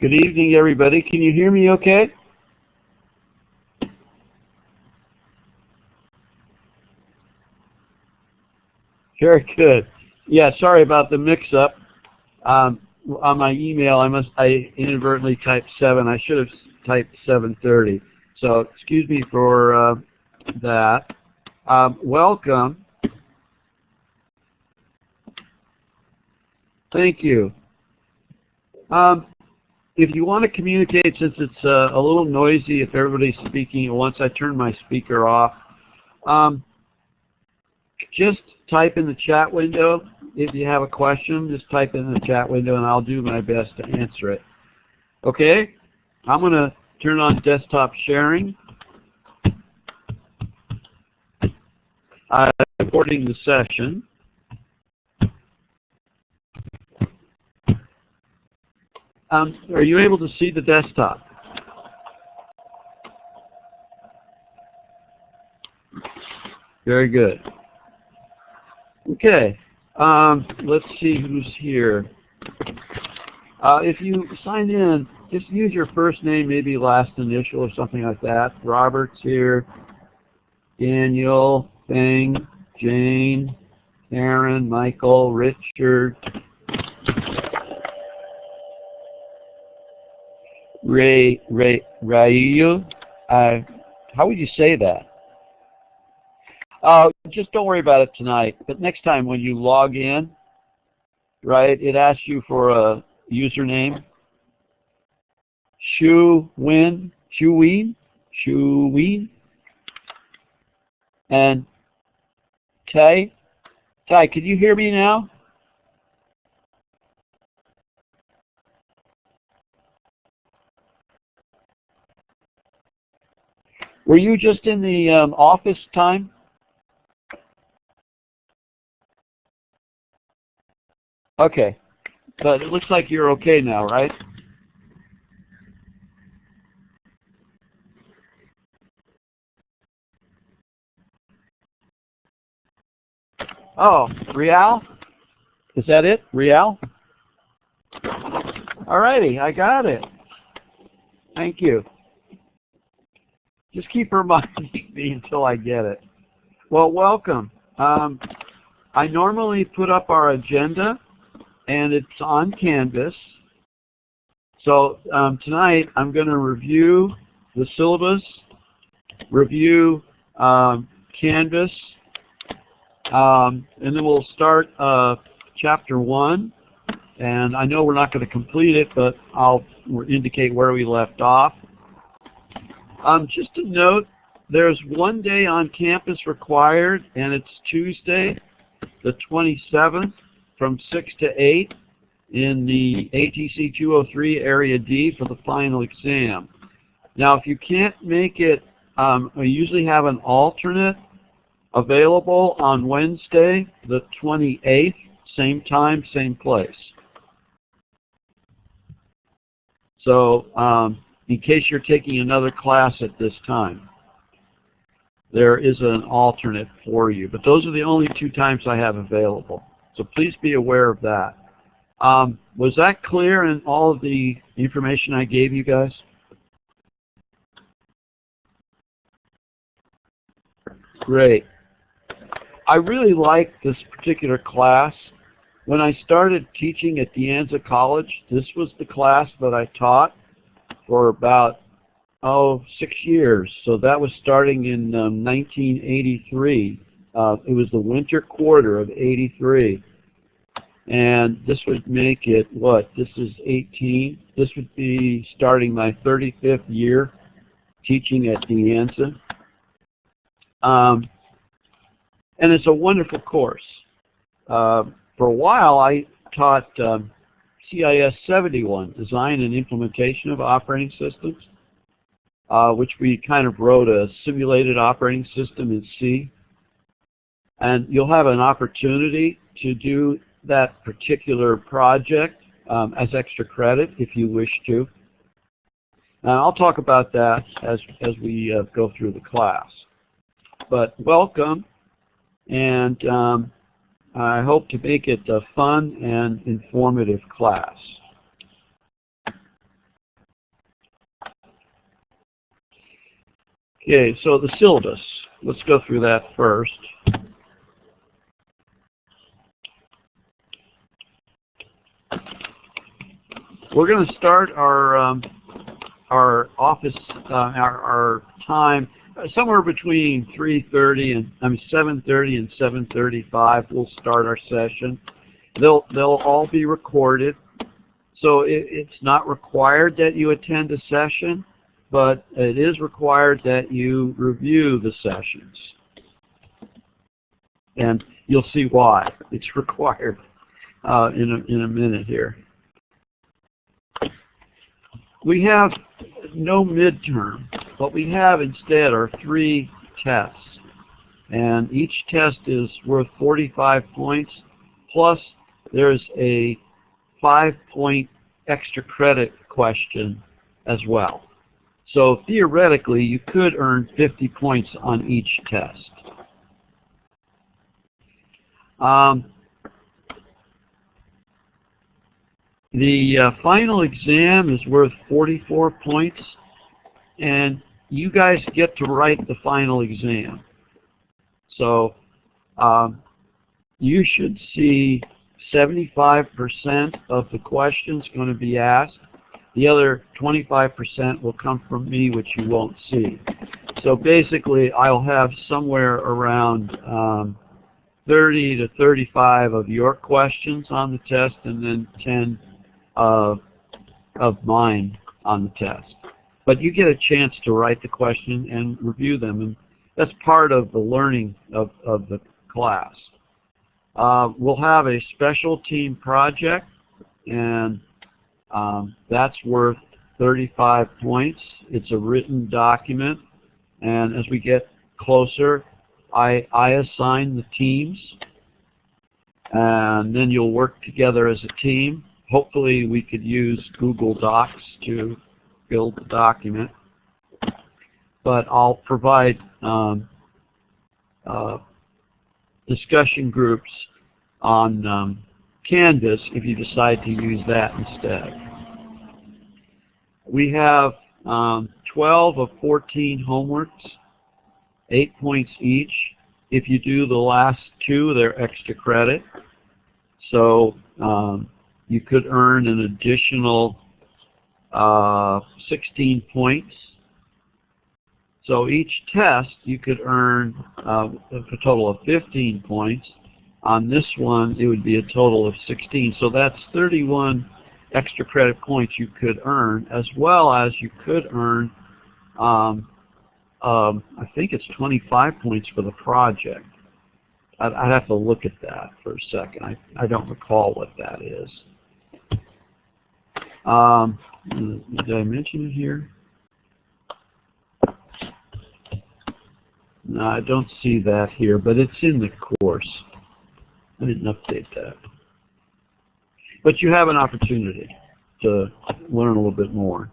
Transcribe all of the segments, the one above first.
Good evening, everybody. Can you hear me okay? Very good. Yeah, sorry about the mix-up. On my email, I inadvertently typed 7. I should have typed 7:30. So excuse me for that. Welcome. Thank you. If you want to communicate, since it's a little noisy if everybody's speaking at once, I turn my speaker off. Just type in the chat window. If you have a question, just type in the chat window and I'll do my best to answer it. Okay? I'm going to turn on desktop sharing. I'm recording the session. Are you able to see the desktop? Very good. Okay. Let's see who's here. If you sign in, just use your first name, maybe last initial or something like that. Robert's here. Daniel, Feng, Jane, Karen, Michael, Richard, Rayu. How would you say that? Just don't worry about it tonight. But next time when you log in, right, it asks you for a username. Shuwin. And Ty, can you hear me now? Were you just in the office time? Okay, but it looks like you're okay now, right? Oh, Rial? Is that it? Rial? Alrighty, I got it. Thank you. Just keep reminding me until I get it. Well, welcome. I normally put up our agenda, and it's on Canvas. So tonight I'm going to review the syllabus, review Canvas, and then we'll start Chapter 1. And I know we're not going to complete it, but I'll indicate where we left off. Just a note, there's one day on campus required, and it's Tuesday, the 27th, from 6 to 8 in the ATC 203 Area D for the final exam. Now, if you can't make it, we usually have an alternate available on Wednesday, the 28th, same time, same place. So, in case you're taking another class at this time, there is an alternate for you. But those are the only 2 times I have available. So please be aware of that. Was that clear in all of the information I gave you guys? Great. I really like this particular class. When I started teaching at De Anza College, this was the class that I taught for about 6 years. So that was starting in 1983. It was the winter quarter of '83. And this would make it, what, this is 18. This would be starting my 35th year teaching at De Anza. And it's a wonderful course. For a while, I taught CIS31, Design and Implementation of Operating Systems, which we kind of wrote a simulated operating system in C. And you'll have an opportunity to do that particular project as extra credit if you wish to. And I'll talk about that as we go through the class. But welcome, and I hope to make it a fun and informative class. Okay, so the syllabus. Let's go through that first. We're going to start our office, our time somewhere between 3:30 and 7:30 and 7:35. We'll start our session. They'll all be recorded, so it's not required that you attend a session, but it is required that you review the sessions, and you'll see why it's required in a minute here. We have no midterm. What we have instead are 3 tests, and each test is worth 45 points, plus there's a 5-point extra credit question as well. So theoretically, you could earn 50 points on each test. The final exam is worth 44 points, and you guys get to write the final exam. So you should see 75% of the questions going to be asked. The other 25% will come from me, which you won't see. So basically, I'll have somewhere around 30 to 35 of your questions on the test, and then 10 of mine on the test. But you get a chance to write the question and review them, and that's part of the learning of the class. We'll have a special team project, and that's worth 35 points. It's a written document, and as we get closer, I assign the teams, and then you'll work together as a team. Hopefully we could use Google Docs to build the document, but I'll provide discussion groups on Canvas if you decide to use that instead. We have 12 of 14 homeworks, 8 points each. If you do the last 2, they're extra credit. So you could earn an additional 16 points. So each test you could earn a total of 15 points. On this one, it would be a total of 16. So that's 31 extra credit points you could earn, as well as you could earn, I think it's 25 points for the project. I'd have to look at that for a second. I don't recall what that is. Did I mention it here? No, I don't see that here, but it's in the course. I didn't update that. But you have an opportunity to learn a little bit more.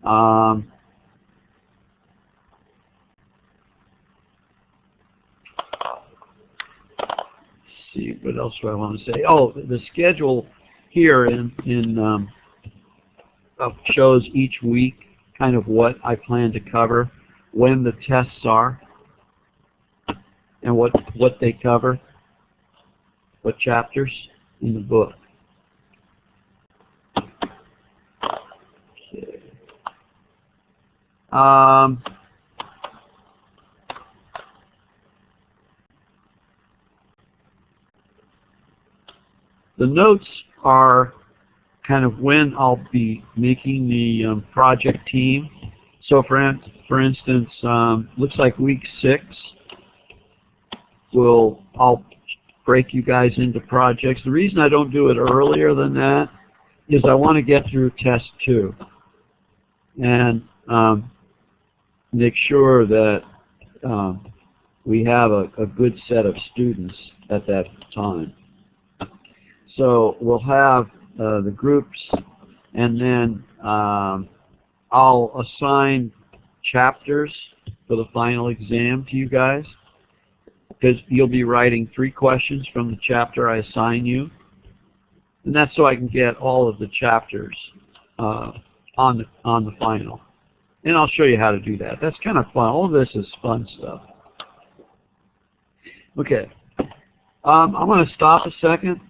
Let's see, what else do I want to say? Oh, the schedule here shows each week kind of what I plan to cover, when the tests are, and what they cover, what chapters in the book. Okay. The notes are kind of when I'll be making the project team. So for instance, looks like week 6, I'll break you guys into projects. The reason I don't do it earlier than that is I want to get through test 2 and make sure that we have a good set of students at that time. So we'll have the groups, and then I'll assign chapters for the final exam to you guys, because you'll be writing 3 questions from the chapter I assign you, and that's so I can get all of the chapters on the final. And I'll show you how to do that. That's kind of fun. All of this is fun stuff. Okay. I'm going to stop a second.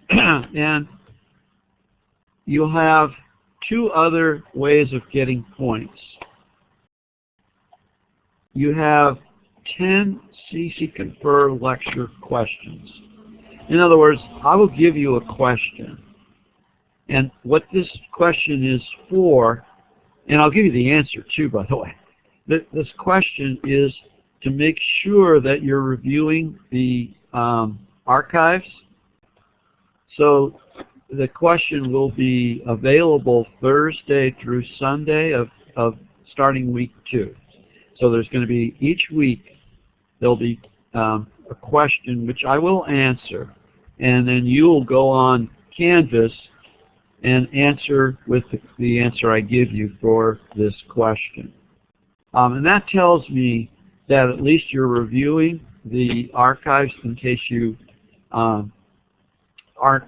And you'll have two other ways of getting points. You have 10 CC Confer lecture questions. In other words, I will give you a question. And what this question is for, and I'll give you the answer too, by the way. This question is to make sure that you're reviewing the archives. So the question will be available Thursday through Sunday of starting week 2. So there's going to be, each week, there'll be a question which I will answer, and then you'll go on Canvas and answer with the answer I give you for this question. And that tells me that at least you're reviewing the archives in case you aren't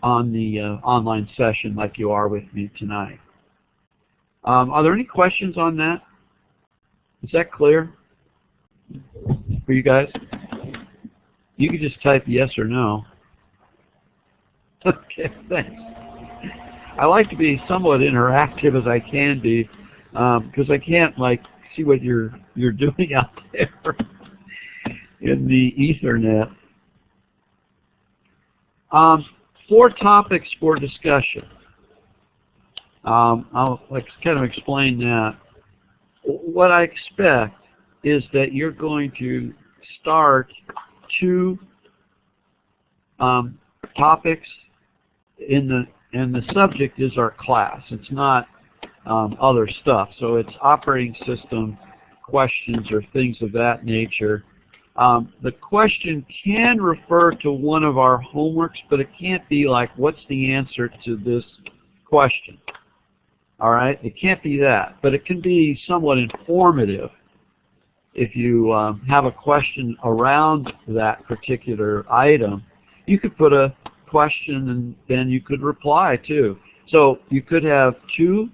on the online session like you are with me tonight. Are there any questions on that? Is that clear for you guys? You can just type yes or no. Okay, thanks. I like to be somewhat interactive as I can be, because I can't like see what you're doing out there in the Ethernet. 4 topics for discussion. I'll kind of explain that. What I expect is that you're going to start 2 topics and the subject is our class. It's not other stuff. So it's operating system questions or things of that nature. The question can refer to one of our homeworks, but it can't be like, what's the answer to this question? All right? It can't be that, but it can be somewhat informative. If you have a question around that particular item, you could put a question and then you could reply too. So you could have 2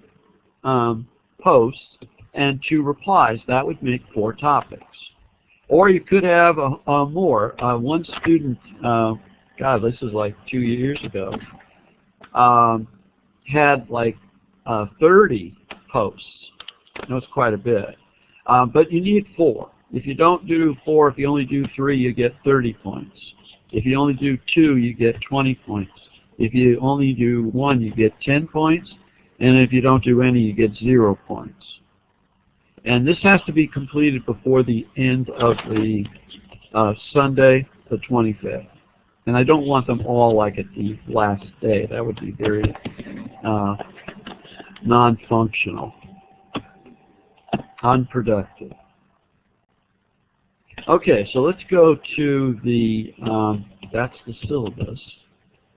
posts and 2 replies. That would make 4 topics. Or you could have more. One student, God, this is like 2 years ago, had like 30 posts. That's quite a bit. But you need 4. If you don't do 4, if you only do 3, you get 30 points. If you only do 2, you get 20 points. If you only do 1, you get 10 points. And if you don't do any, you get 0 points. And this has to be completed before the end of the Sunday, the 25th. And I don't want them all like at the last day. That would be very non-functional, unproductive. Okay, so let's go to the, that's the syllabus.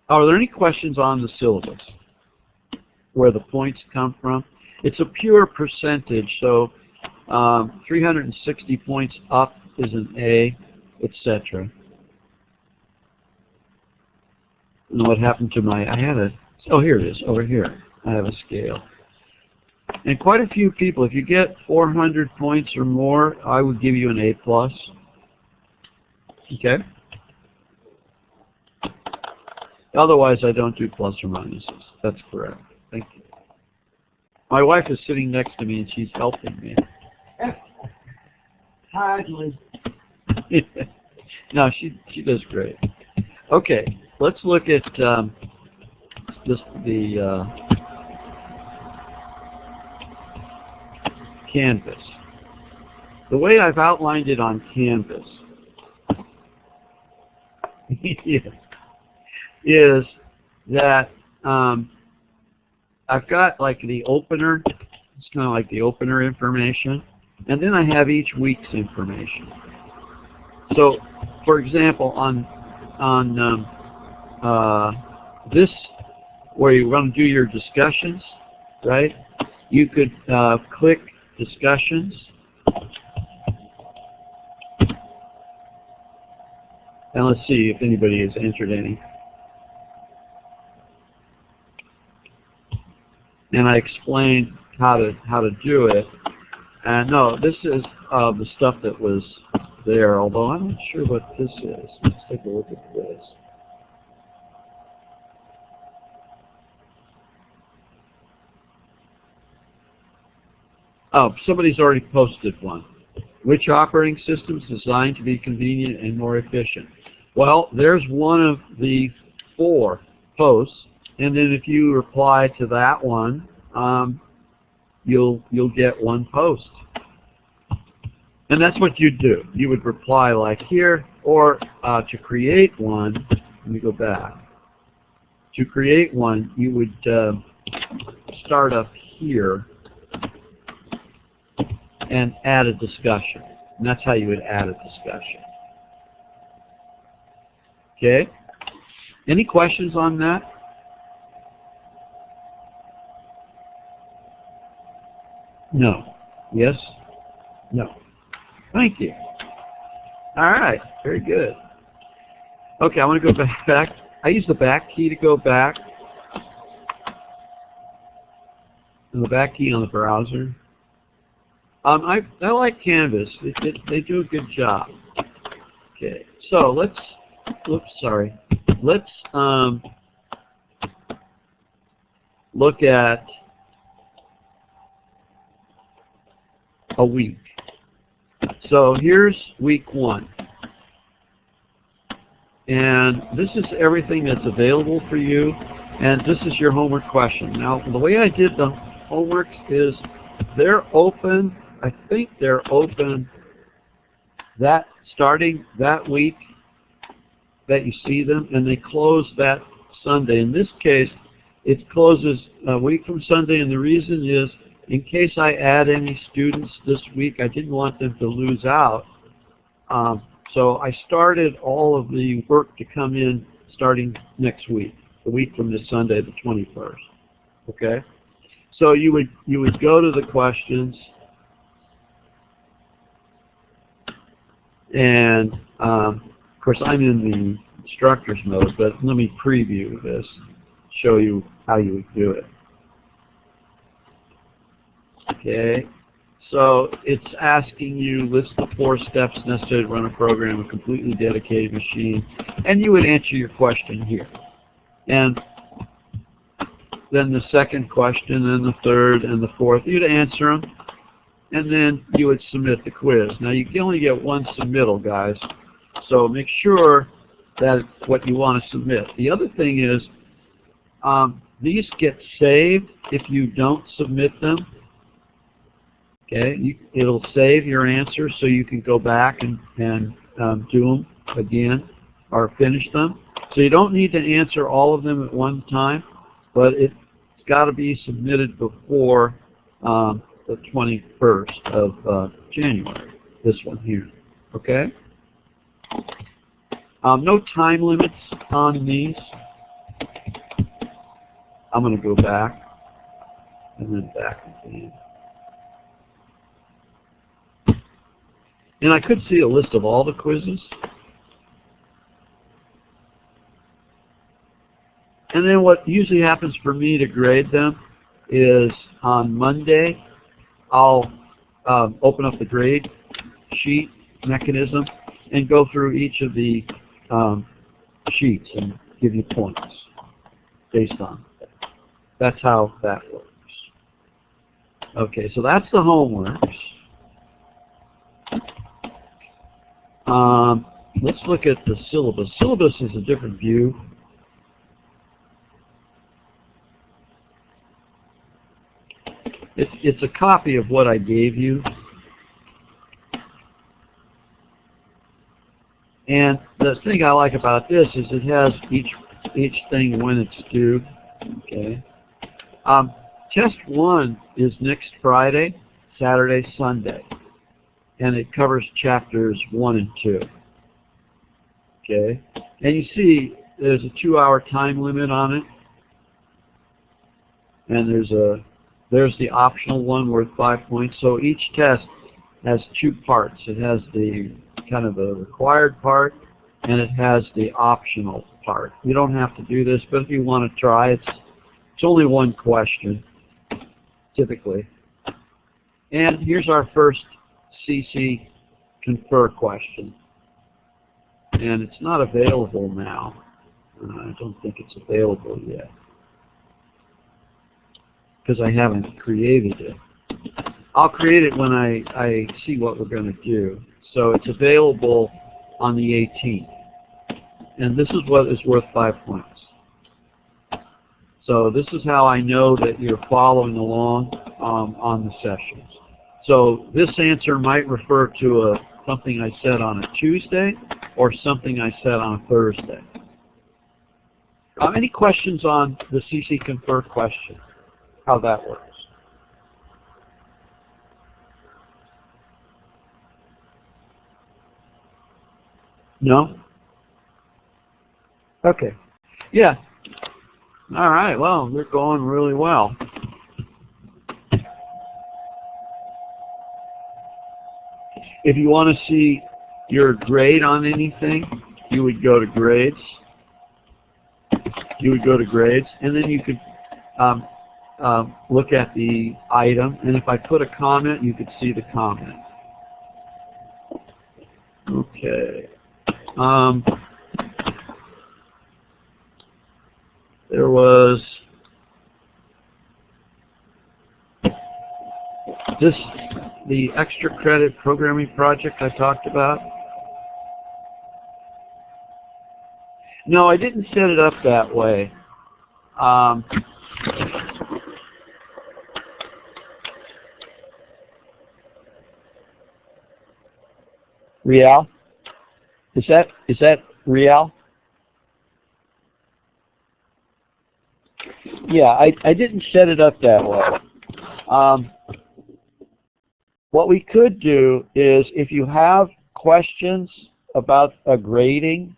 Are there any questions on the syllabus, where the points come from? It's a pure percentage, so 360 points up is an A, etc. And what happened to my, I had a, oh here it is, over here. I have a scale. And quite a few people, if you get 400 points or more, I would give you an A+. Okay? Otherwise, I don't do plus or minuses. That's correct. Thank you. My wife is sitting next to me, and she's helping me. Hardly. No, she does great. Okay, let's look at the Canvas. The way I've outlined it on Canvas is that I've got like the opener. It's kind of like the opener information, and then I have each week's information. So, for example, on this, where you want to do your discussions, right? You could click discussions, and let's see if anybody has entered any. And I explain how to do it. And no, this is the stuff that was there, although I'm not sure what this is. Let's take a look at this. Oh, somebody's already posted one. Which operating system is designed to be convenient and more efficient? Well, there's one of the 4 posts, and then if you reply to that one, you'll get 1 post. And that's what you'd do. You would reply like here, or to create one, let me go back. To create one, you would start up here and add a discussion. And that's how you would add a discussion. Okay? Any questions on that? No. Yes? No. Thank you. All right. Very good. Okay, I want to go back. I use the back key to go back. And the back key on the browser. I like Canvas. They do a good job. Okay, so let's. Oops, sorry. Let's look at a week. So here's week 1. And this is everything that's available for you. And this is your homework question. Now, the way I did the homeworks is they're open. I think they're open starting that week that you see them, and they close that Sunday. In this case, it closes a week from Sunday, and the reason is in case I add any students this week, I didn't want them to lose out. So I started all of the work to come in starting next week, the week from this Sunday, the 21st. Okay? So you would go to the questions, and of course I'm in the instructor's mode, but let me preview this, show you how you would do it. Okay, so it's asking you list the 4 steps necessary to run a program with a completely dedicated machine, and you would answer your question here. And then the second question, and the third, and the fourth, you'd answer them, and then you would submit the quiz. Now you can only get 1 submittal, guys, so make sure that it's what you want to submit. The other thing is, these get saved if you don't submit them. Okay, it'll save your answers so you can go back and do them again or finish them. So you don't need to answer all of them at one time, but it's got to be submitted before the 21st of January, this one here. Okay? No time limits on these. I'm going to go back and then back again. And I could see a list of all the quizzes. And then what usually happens for me to grade them is on Monday, I'll open up the grade sheet mechanism and go through each of the sheets and give you points based on that. That's how that works. Okay, so that's the homeworks. Let's look at the syllabus. Syllabus is a different view. It's a copy of what I gave you. And the thing I like about this is it has each thing when it's due. Okay. Test 1 is next Friday, Saturday, Sunday. And it covers chapters 1 and 2. Okay, and you see there's a 2-hour time limit on it, and there's the optional one worth 5 points. So each test has 2 parts. It has the kind of the required part, and it has the optional part. You don't have to do this, but if you want to try, it's only 1 question. typically. And here's our first CC confer question. And it's not available now. I don't think it's available yet, because I haven't created it. I'll create it when I see what we're going to do. So it's available on the 18th. And this is what is worth 5 points. So this is how I know that you're following along on the sessions. So this answer might refer to something I said on a Tuesday or something I said on a Thursday. Any questions on the CC Confer question, how that works? No? Okay. Yeah. All right. Well, they're going really well. If you want to see your grade on anything, you would go to grades. You would go to grades, and then you could look at the item. And if I put a comment, you could see the comment. Okay. There was the extra credit programming project I talked about. No, I didn't set it up that way. Real? Is that real? Yeah, I didn't set it up that way. What we could do is, if you have questions about a grading,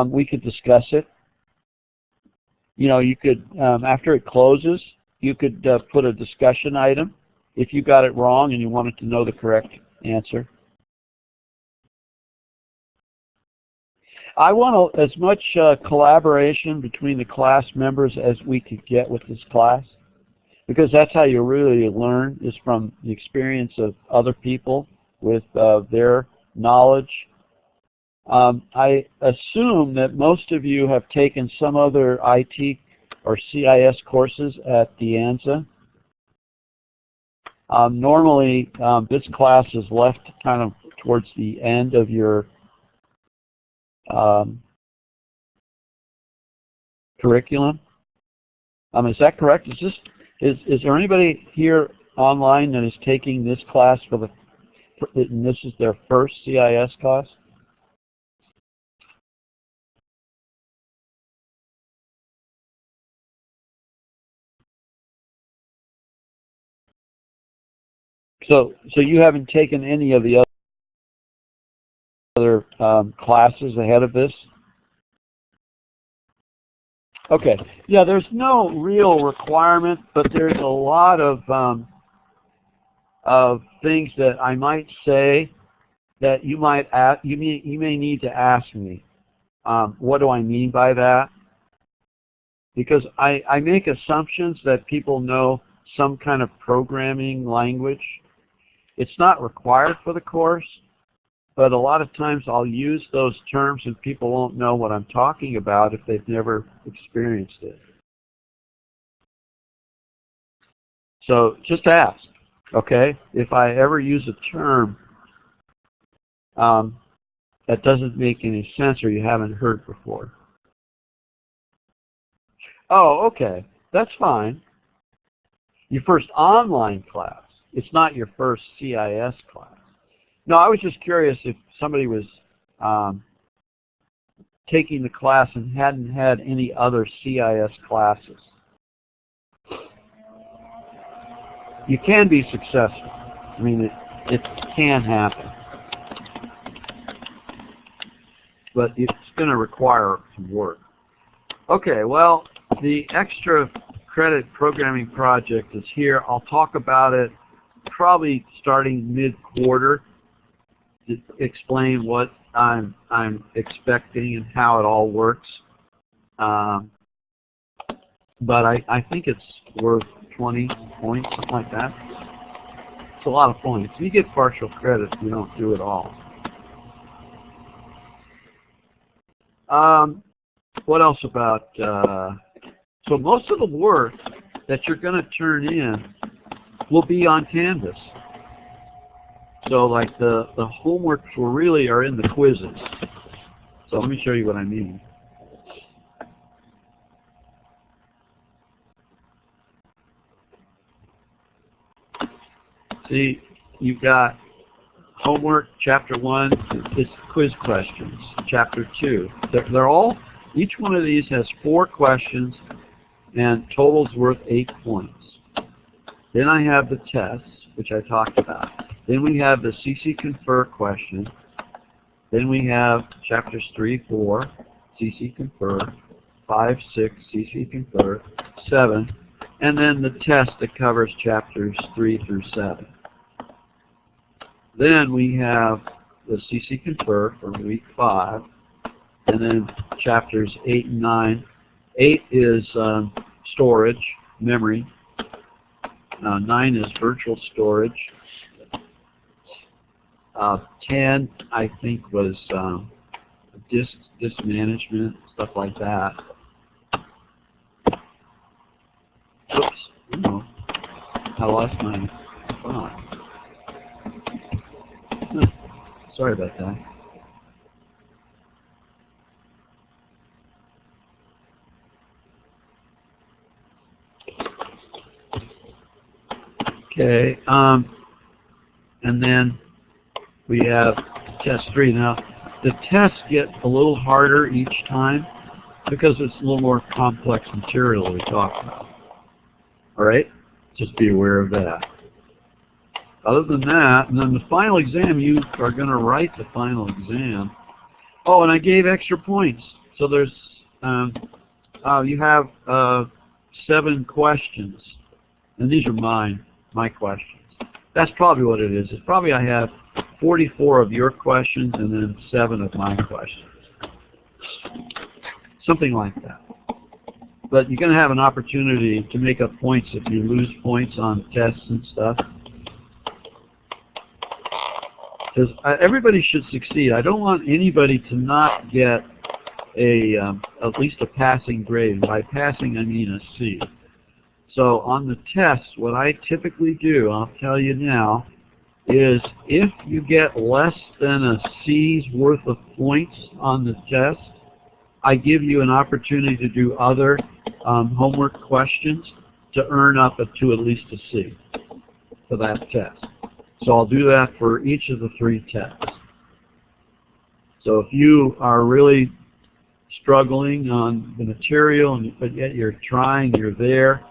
we could discuss it. You know, you could, after it closes, you could put a discussion item if you got it wrong and you wanted to know the correct answer. I want as much collaboration between the class members as we could get with this class, because that's how you really learn, is from the experience of other people with their knowledge. I assume that most of you have taken some other IT or CIS courses at De Anza. Normally, this class is left kind of towards the end of your curriculum. Is that correct? Is there anybody here online that is taking this class and this is their first CIS class? So you haven't taken any of the other classes ahead of this? Okay. Yeah, there's no real requirement, but there's a lot of things that I might say that you may need to ask me. What do I mean by that? Because I make assumptions that people know some kind of programming language. It's not required for the course, but a lot of times I'll use those terms and people won't know what I'm talking about if they've never experienced it. So just ask, okay? If I ever use a term that doesn't make any sense or you haven't heard before. Oh, okay. That's fine. Your first online class. It's not your first CIS class. No, I was just curious if somebody was taking the class and hadn't had any other CIS classes. You can be successful. I mean, it can happen. But it's going to require some work. Okay, well, the extra credit programming project is here. I'll talk about it probably starting mid-quarter to explain what I'm expecting and how it all works. but I think it's worth 20 points, something like that. It's a lot of points. You get partial credit if you don't do it all. What else about, so most of the work that you're going to turn in will be on Canvas. So like the homework for really are in the quizzes. So let me show you what I mean. See, you've got homework, chapter 1 is quiz questions. Chapter 2, they're all, each one of these has 4 questions and totals worth 8 points. Then I have the tests, which I talked about. Then we have the CC Confer question. Then we have chapters 3, 4, CC Confer, 5, 6, CC Confer, 7, and then the test that covers chapters 3 through 7. Then we have the CC Confer for week 5, and then chapters 8 and 9. 8 is storage, memory. 9 is virtual storage. 10, I think, was disk management, stuff like that. Oops, no, I lost my phone. Sorry about that. Okay, and then we have test 3. Now, the tests get a little harder each time because it's a little more complex material we talk about. All right, just be aware of that. Other than that, and then the final exam, you are going to write the final exam. Oh, and I gave extra points. So there's, you have 7 questions, and these are my questions. That's probably what it is. It's probably I have 44 of your questions and then 7 of my questions. Something like that. But you're going to have an opportunity to make up points if you lose points on tests and stuff. Because everybody should succeed. I don't want anybody to not get at least a passing grade. And by passing, I mean a C. So on the test, what I typically do, I'll tell you now, is if you get less than a C's worth of points on the test, I give you an opportunity to do other homework questions to earn up to at least a C for that test. So I'll do that for each of the 3 tests. So if you are really struggling on the material, but yet you're trying, you're there,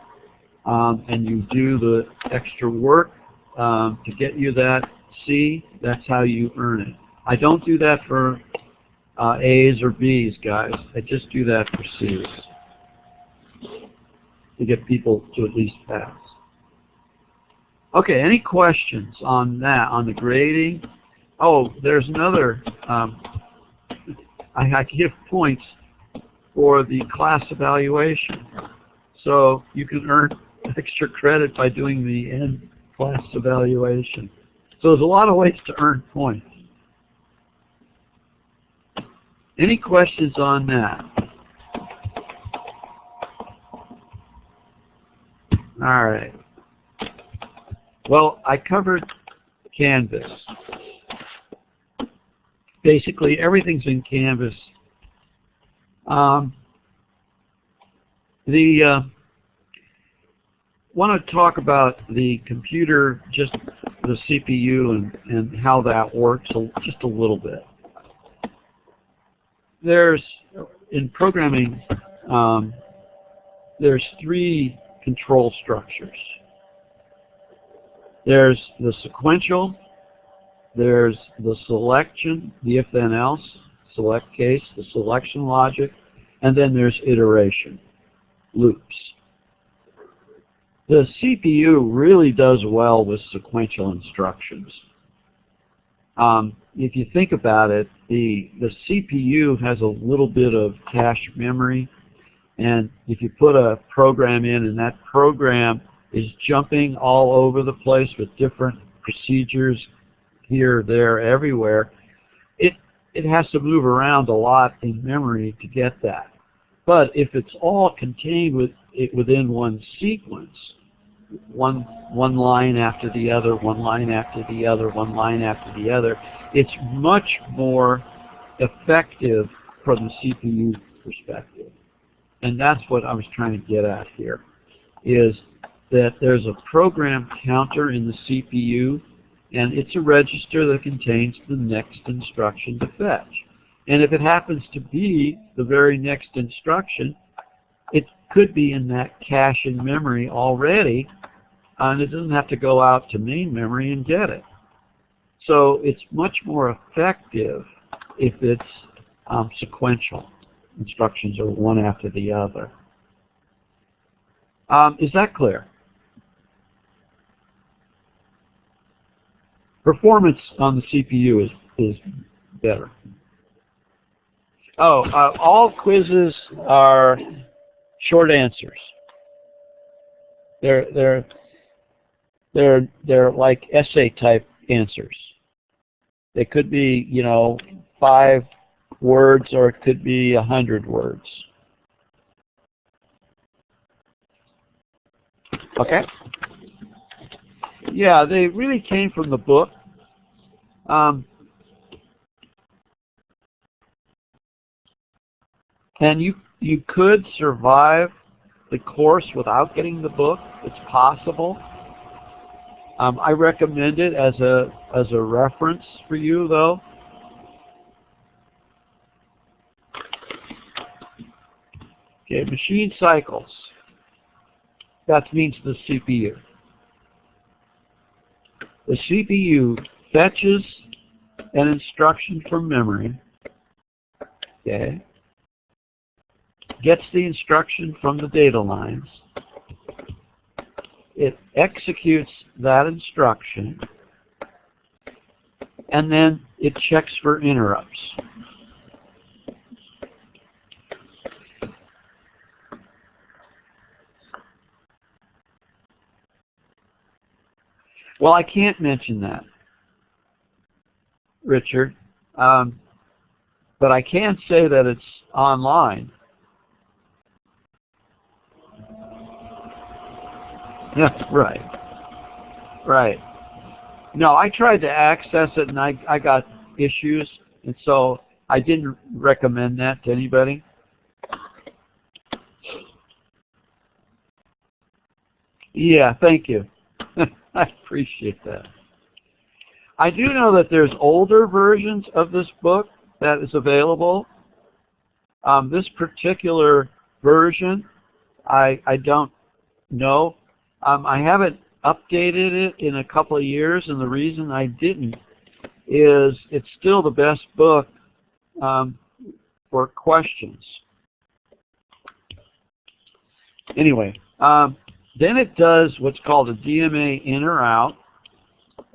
and you do the extra work to get you that C, that's how you earn it. I don't do that for A's or B's, guys. I just do that for C's to get people to at least pass. Okay, any questions on that, on the grading? Oh, there's another, I give points for the class evaluation. So you can earn extra credit by doing the end class evaluation. So there's a lot of ways to earn points. Any questions on that? All right. Well, I covered Canvas. Basically, everything's in Canvas. Want to talk about the computer, just the CPU and how that works just a little bit. There's, in programming, there's 3 control structures. There's the sequential, there's the selection, the if-then-else, select case, the selection logic, and then there's iteration, loops. The CPU really does well with sequential instructions. If you think about it, the CPU has a little bit of cache memory, And if you put a program in and that program is jumping all over the place with different procedures here, there, everywhere, it has to move around a lot in memory to get that. But if it's all contained within one sequence, one line after the other, one line after the other, one line after the other, it's much more effective from the CPU perspective. And that's what I was trying to get at here, is that there's a program counter in the CPU, and it's a register that contains the next instruction to fetch. And if it happens to be the very next instruction, it could be in that cache in memory already, and it doesn't have to go out to main memory and get it. So it's much more effective if it's sequential. Instructions are one after the other. Is that clear? Performance on the CPU is better. Oh, all quizzes are short answers. They're like essay type answers. They could be, you know, 5 words, or it could be 100 words. Okay? Yeah, they really came from the book. And you could survive the course without getting the book. It's possible. I recommend it as a reference for you, though. Okay, machine cycles. That means the CPU. The CPU fetches an instruction from memory, okay, gets the instruction from the data lines, it executes that instruction, and then it checks for interrupts. Well, I can't mention that, Richard, but I can say that it's online. Yeah, right. Right. No, I tried to access it and I got issues, and so I didn't recommend that to anybody. Yeah, thank you. I appreciate that. I do know that there's older versions of this book that is available. This particular version, I don't know. I haven't updated it in a couple of years, and the reason I didn't is it's still the best book for questions. Anyway, then it does what's called a DMA in or out,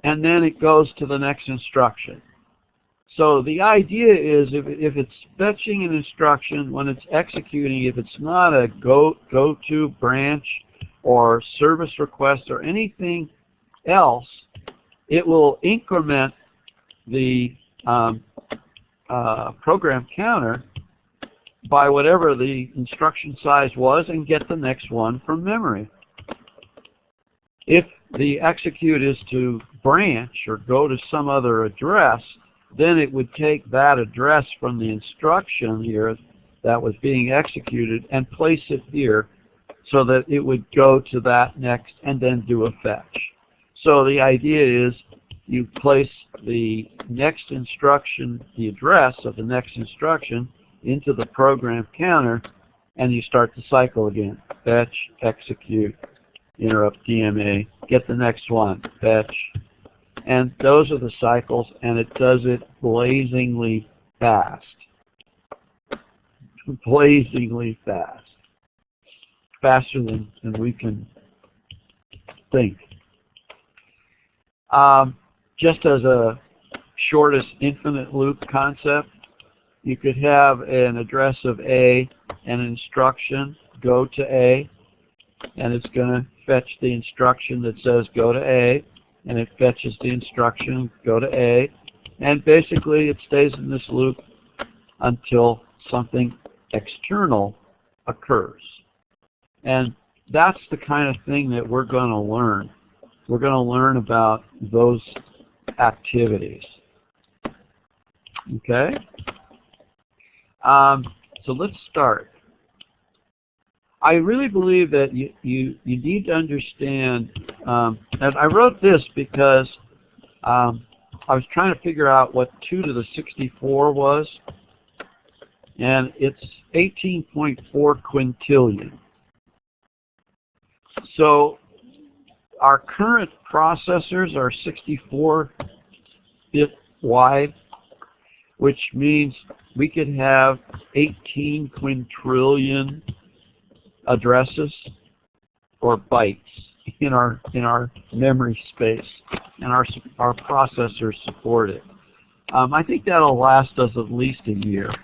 and then it goes to the next instruction. So the idea is if it's fetching an instruction, when it's executing, if it's not a go-to branch or service request or anything else, it will increment the program counter by whatever the instruction size was and get the next one from memory. If the execute is to branch or go to some other address, then it would take that address from the instruction here that was being executed and place it here so that it would go to that next and then do a fetch. So the idea is you place the next instruction, the address of the next instruction, into the program counter, and you start the cycle again. Fetch, execute, interrupt DMA, get the next one, fetch. And those are the cycles, and it does it blazingly fast. Blazingly fast. Faster than we can think. Just as a shortest infinite loop concept, You could have an address of A and an instruction, go to A, and it's going to fetch the instruction that says go to A, and it fetches the instruction, go to A, and basically it stays in this loop until something external occurs. And that's the kind of thing that we're going to learn. We're going to learn about those activities. Okay? So let's start. I really believe that you need to understand, and I wrote this because I was trying to figure out what 2 to the 64 was, and it's 18.4 quintillion. So our current processors are 64-bit wide, which means we could have 18 quintillion addresses or bytes in our memory space, and our processors support it. I think that'll last us at least a year.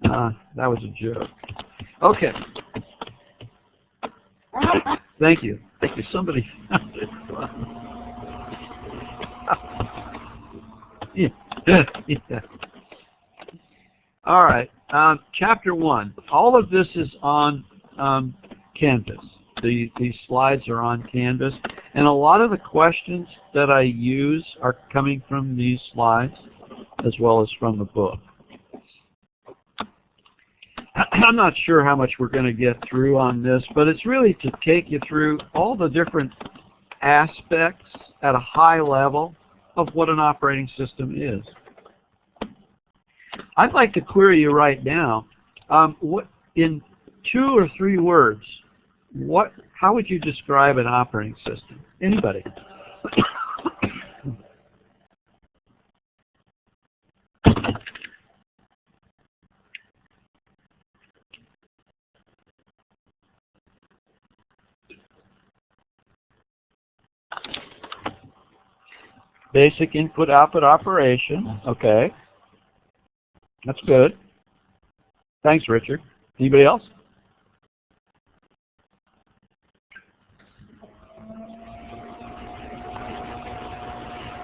That was a joke. Okay. Thank you. Thank you. Somebody found it. Yeah. All right. Chapter 1. All of this is on Canvas. These slides are on Canvas, and a lot of the questions that I use are coming from these slides as well as from the book. I'm not sure how much we're going to get through on this, but it's really to take you through all the different aspects at a high level of what an operating system is. I'd like to query you right now, what, in 2 or 3 words, how would you describe an operating system? Anybody? Basic input-output operation. Okay. That's good. Thanks, Richard. Anybody else?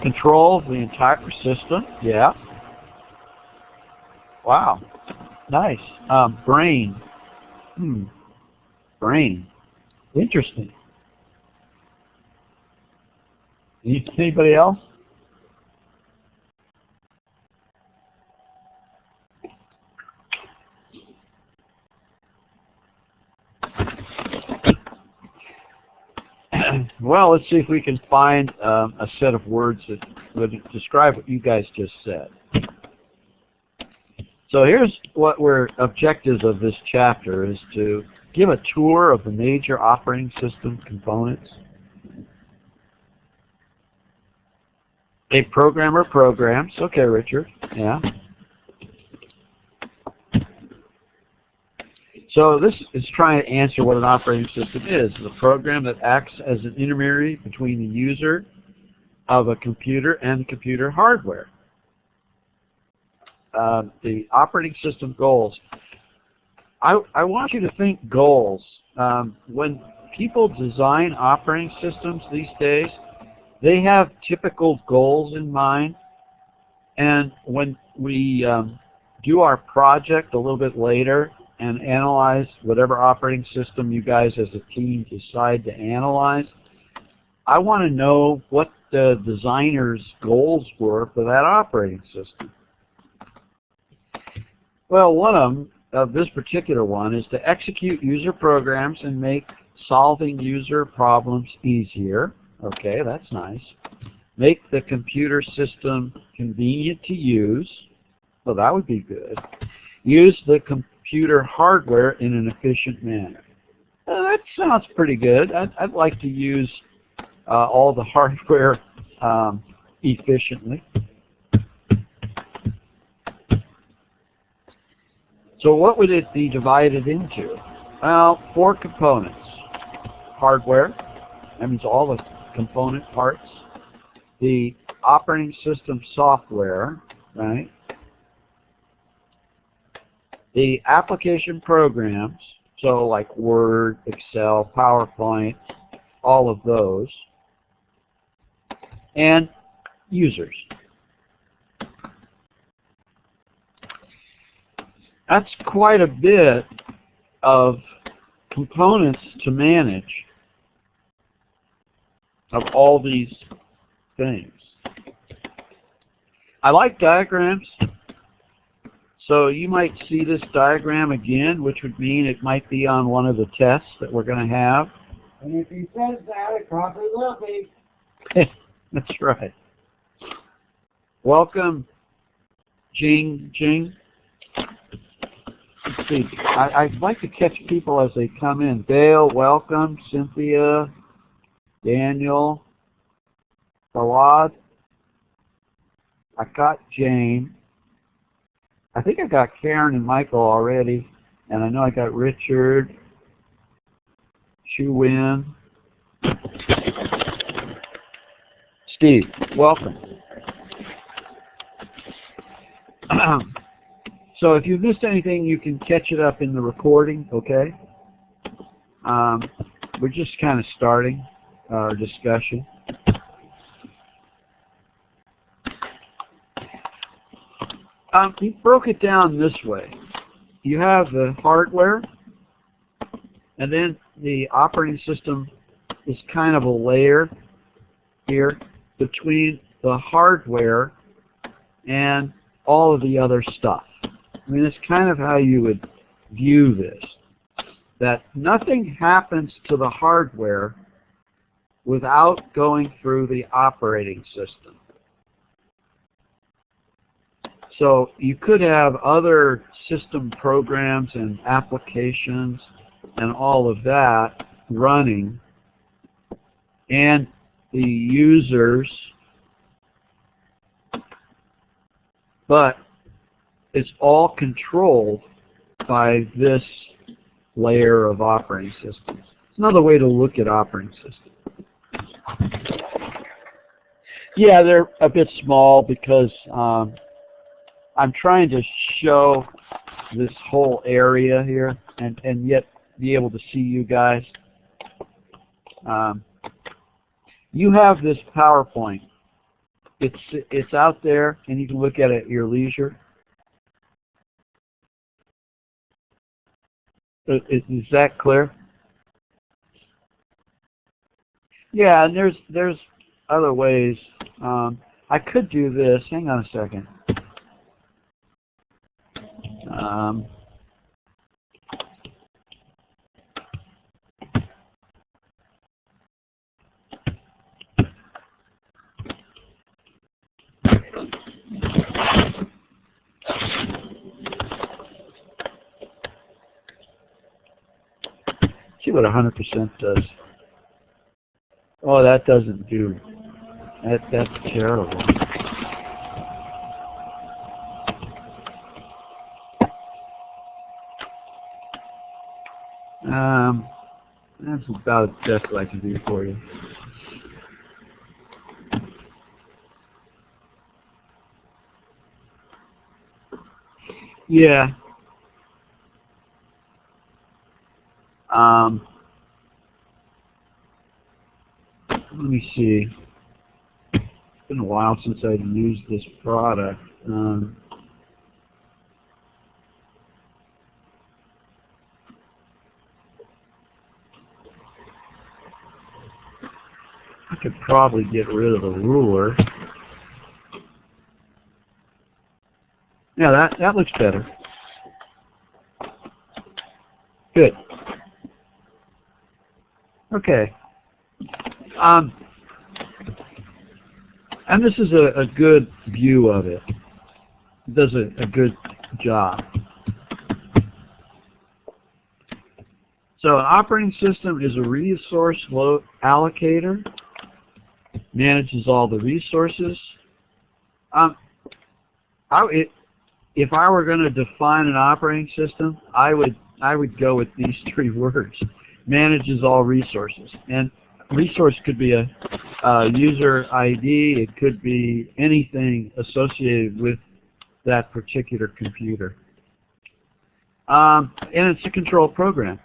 Control the entire system. Yeah. Wow. Nice. Brain. Brain. Interesting. Anybody else? Well, let's see if we can find a set of words that would describe what you guys just said. So here's what objectives of this chapter is to give a tour of the major operating system components. A programmer programs. Okay, Richard. Yeah. So this is trying to answer what an operating system is. It's a program that acts as an intermediary between the user of a computer and the computer hardware. The operating system goals. I want you to think goals. When people design operating systems these days, they have typical goals in mind. And when we do our project a little bit later, and analyze whatever operating system you guys as a team decide to analyze, I want to know what the designer's goals were for that operating system. Well, one of this particular one is to execute user programs and make solving user problems easier. Okay, that's nice. Make the computer system convenient to use. Well, that would be good. Use the computer hardware in an efficient manner. That sounds pretty good. I'd like to use all the hardware efficiently. So what would it be divided into? Well, 4 components. Hardware, that means all the component parts. The operating system software, right? The application programs, so like Word, Excel, PowerPoint, all of those, and users. That's quite a bit of components to manage of all these things. I like diagrams, so you might see this diagram again, which would mean it might be on one of the tests that we're going to have. And if he says that, it probably will be. That's right. Welcome, Jing. Let's see. I'd like to catch people as they come in. Dale, welcome. Cynthia, Daniel, Fawad. I got Jane. I think I got Karen and Michael already. And I know I got Richard, Chu Win. Steve, welcome. So if you've missed anything, you can catch it up in the recording, okay? We're just kind of starting our discussion. He broke it down this way. You have the hardware, and then the operating system is kind of a layer here between the hardware and all of the other stuff. I mean, it's kind of how you would view this, that nothing happens to the hardware without going through the operating system. So you could have other system programs and applications and all of that running, and the users, but it's all controlled by this layer of operating systems. It's another way to look at operating systems. Yeah, they're a bit small because I'm trying to show this whole area here and yet be able to see you guys. You have this PowerPoint. It's out there, and you can look at it at your leisure. Is that clear? Yeah, and there's other ways. I could do this. Hang on a second. See what 100% does. Oh, that doesn't do. That's terrible. That's about the best I can do for you. Yeah. Let me see. It's been a while since I've used this product. I could probably get rid of the ruler. Yeah, that looks better. Good. Okay. And this is a good view of it. It does a good job. So an operating system is a resource load allocator. Manages all the resources. If I were going to define an operating system, I would go with these three words: manages all resources. And resource could be a user ID. It could be anything associated with that particular computer. And it's a control program.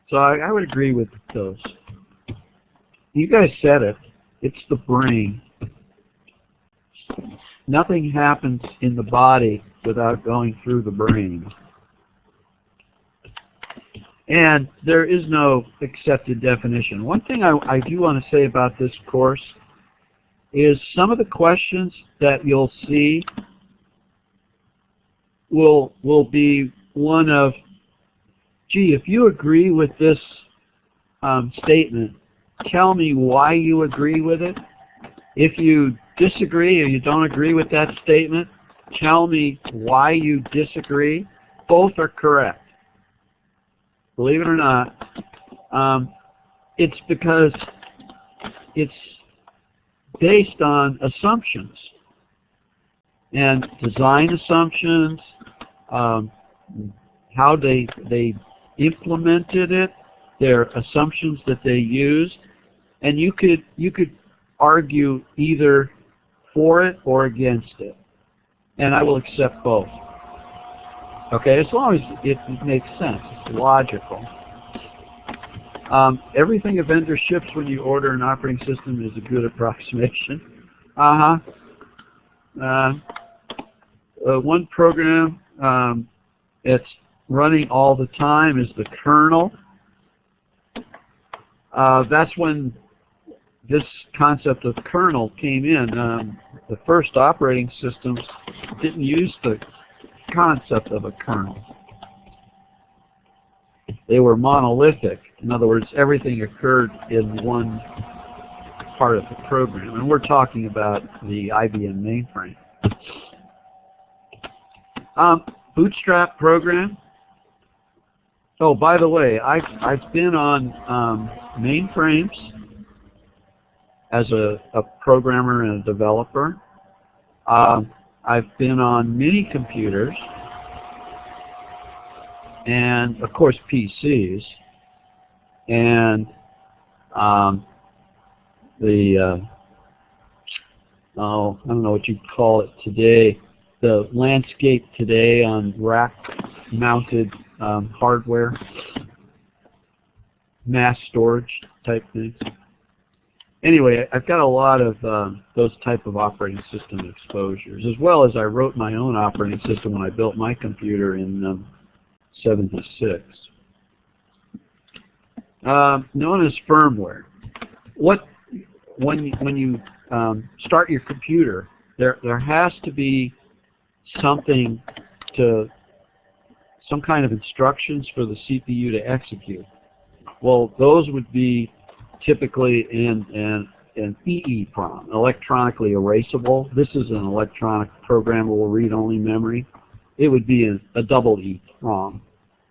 So I would agree with those. You guys said it. It's the brain. Nothing happens in the body without going through the brain. And there is no accepted definition. One thing I do want to say about this course is some of the questions that you'll see will be one of, gee, if you agree with this statement, tell me why you agree with it. If you disagree or you don't agree with that statement, tell me why you disagree. Both are correct. Believe it or not, it's because it's based on assumptions and design assumptions, how they implemented it, their assumptions that they used, and you could argue either for it or against it, and I will accept both. Okay, as long as it makes sense, it's logical. Everything a vendor ships when you order an operating system is a good approximation. One program that's running all the time is the kernel. That's when this concept of kernel came in. The first operating systems didn't use the concept of a kernel. They were monolithic. In other words, everything occurred in one part of the program. And we're talking about the IBM mainframe. Bootstrap program. Oh, by the way, I've been on mainframes as a programmer and a developer. I've been on mini computers and, of course, PCs, and I don't know what you'd call it today, the landscape today on rack-mounted hardware, mass storage type things. Anyway, I've got a lot of those type of operating system exposures, as well as I wrote my own operating system when I built my computer in '76. Known as firmware. When you start your computer, there has to be some kind of instructions for the CPU to execute. Well, those would be typically in an EEPROM, electronically erasable. This is an electronic programmable read-only memory. It would be a double EEPROM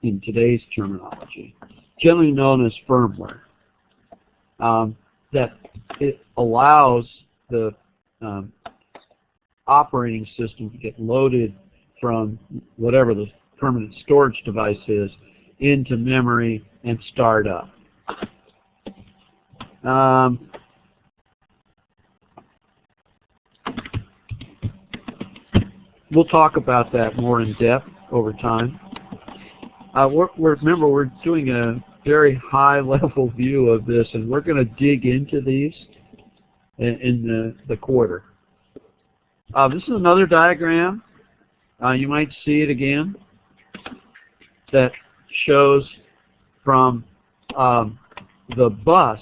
in today's terminology, generally known as firmware. That it allows the operating system to get loaded from whatever the permanent storage device is into memory and start up. We'll talk about that more in depth over time. Remember, we're doing a very high-level view of this, and we're going to dig into these in the quarter. This is another diagram. You might see it again. That shows from the bus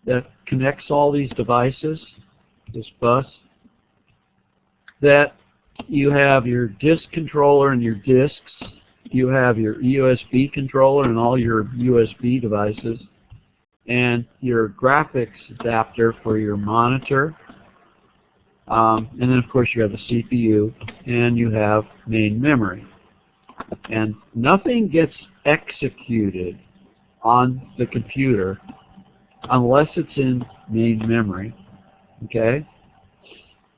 that connects all these devices, this bus, that you have your disk controller and your disks, you have your USB controller and all your USB devices, and your graphics adapter for your monitor, and then of course you have the CPU, and you have main memory. And nothing gets executed on the computer unless it's in main memory. Okay?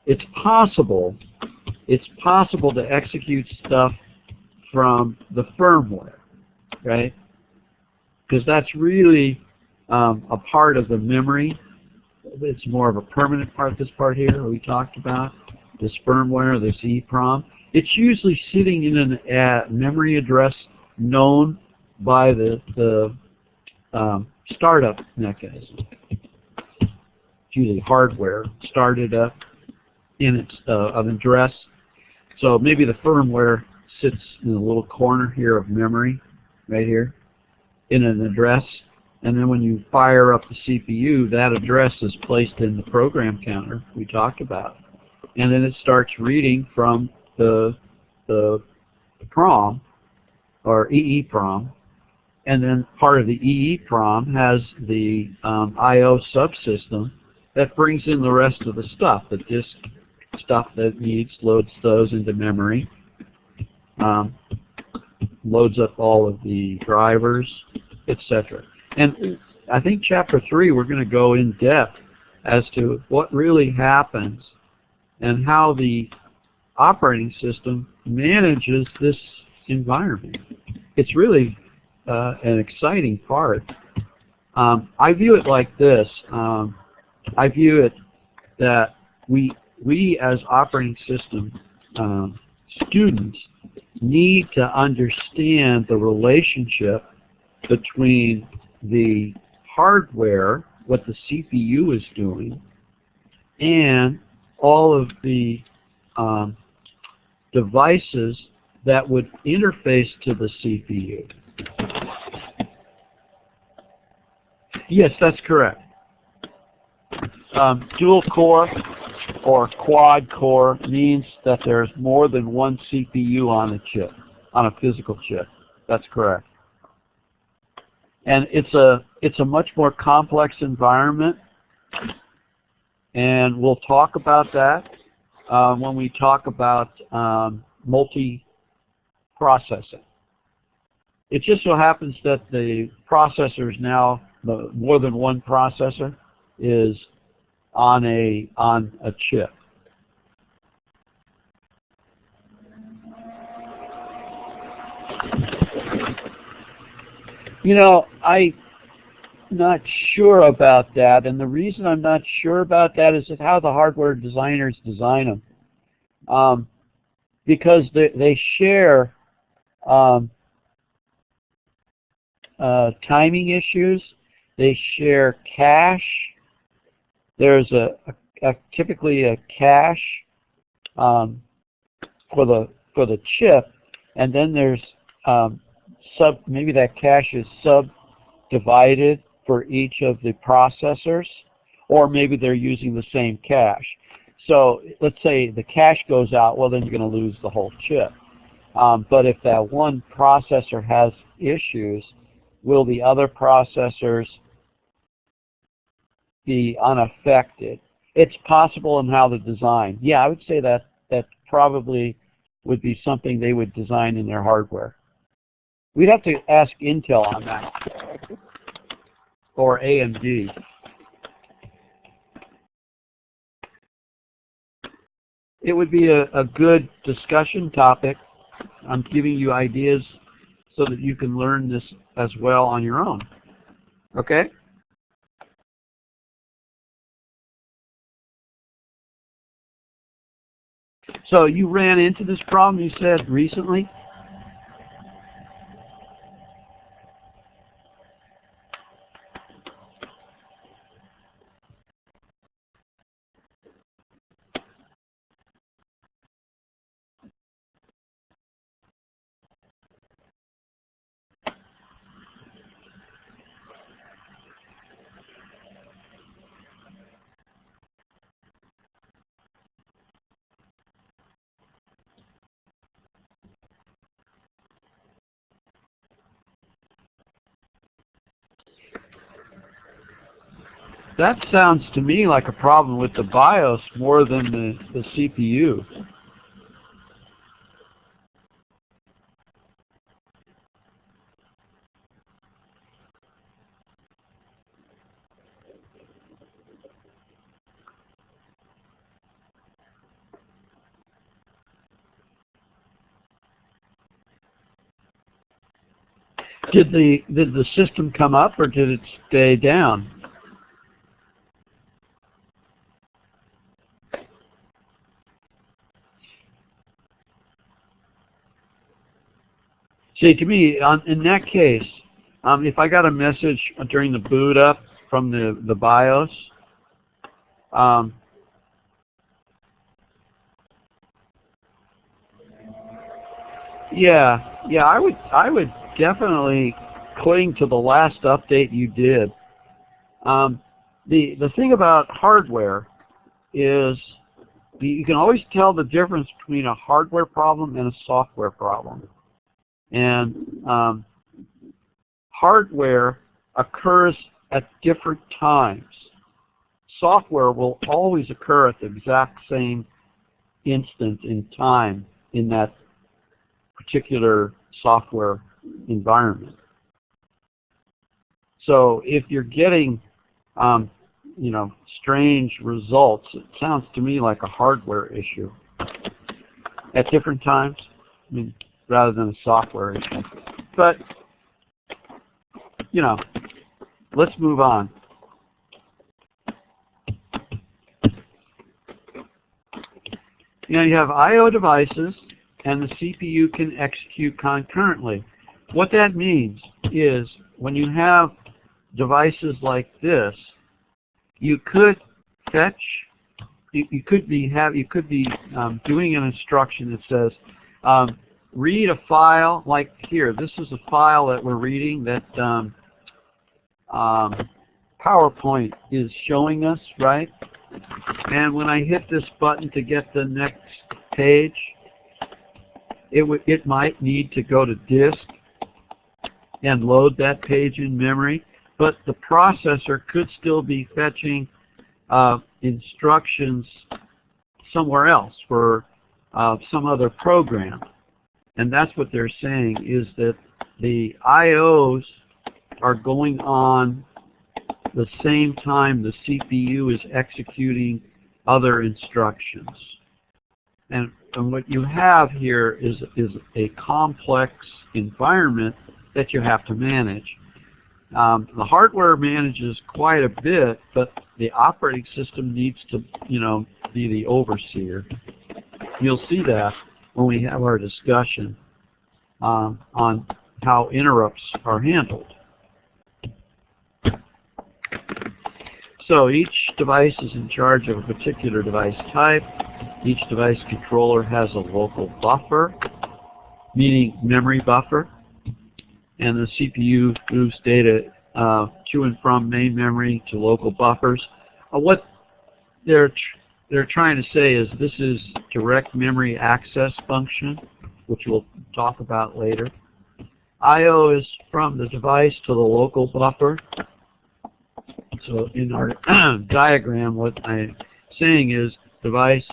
It's possible to execute stuff from the firmware, right? Because that's really a part of the memory. It's more of a permanent part, this part here that we talked about. this firmware, this EEPROM, it's usually sitting in a memory address known by the startup mechanism. It's usually hardware started up in its an address. So maybe the firmware sits in a little corner here of memory, right here, in an address. And then when you fire up the CPU, that address is placed in the program counter we talked about. And then it starts reading from the PROM, or EEPROM. And then part of the EEPROM has the I/O subsystem that brings in the rest of the stuff, the disk stuff that it needs, loads those into memory, loads up all of the drivers, etc. And I think Chapter 3 we're going to go in depth as to what really happens and how the operating system manages this environment. It's really an exciting part. I view it like this. I view it that we as operating system students need to understand the relationship between the hardware, what the CPU is doing, and all of the devices that would interface to the CPU. Yes, that's correct. Dual core or quad core means that there's more than one CPU on a chip, on a physical chip. That's correct. And it's a much more complex environment, and we'll talk about that when we talk about multi-processing. It just so happens that the processors now, more than one processor, is on a chip. You know, I'm not sure about that, and the reason I'm not sure about that is how the hardware designers design them, because they share timing issues, they share cache. There's typically a cache for the chip, and then there's maybe that cache is subdivided for each of the processors, or maybe they're using the same cache. So let's say the cache goes out, well then you're going to lose the whole chip. But if that one processor has issues, will the other processors be unaffected? It's possible in how the design. Yeah, I would say that probably would be something they would design in their hardware. We'd have to ask Intel on that, or AMD. It would be a good discussion topic. I'm giving you ideas so that you can learn this as well on your own. Okay? So you ran into this problem, you said, recently? That sounds to me like a problem with the BIOS more than the CPU. Did the system come up, or did it stay down? See, to me, in that case, if I got a message during the boot up from the BIOS, yeah, I would definitely cling to the last update you did. The thing about hardware is you can always tell the difference between a hardware problem and a software problem. And hardware occurs at different times. Software will always occur at the exact same instant in time in that particular software environment. So if you're getting you know, strange results, it sounds to me like a hardware issue at different times, I mean, rather than a software issue. But, you know, let's move on. You know, you have I/O devices, and the CPU can execute concurrently. What that means is when you have devices like this, you could fetch. You could be doing an instruction that says, read a file like here. This is a file that we're reading that PowerPoint is showing us, right? And when I hit this button to get the next page, it might need to go to disk and load that page in memory, but the processor could still be fetching instructions somewhere else for some other program. And that's what they're saying, is that the IOs are going on the same time the CPU is executing other instructions. And what you have here is a complex environment that you have to manage. The hardware manages quite a bit, but the operating system needs to, you know, be the overseer. You'll see that when we have our discussion on how interrupts are handled. So each device is in charge of a particular device type. Each device controller has a local buffer, meaning memory buffer, and the CPU moves data to and from main memory to local buffers. What they're trying to say is this is direct memory access function, which we'll talk about later. I/O is from the device to the local buffer. So in our diagram, what I'm saying is device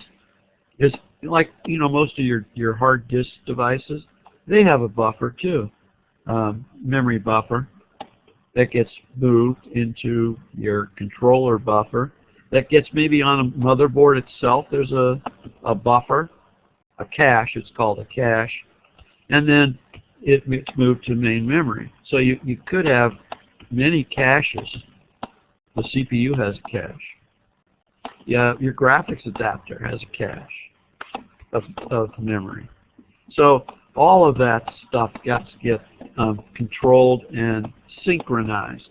is like, you know, most of your hard disk devices, they have a buffer too, memory buffer that gets moved into your controller buffer. That gets maybe on a motherboard itself. There's a buffer, a cache. It's called a cache, and then it's moved to main memory. So you could have many caches. The CPU has a cache. Yeah, your graphics adapter has a cache of memory. So all of that stuff got to get controlled and synchronized.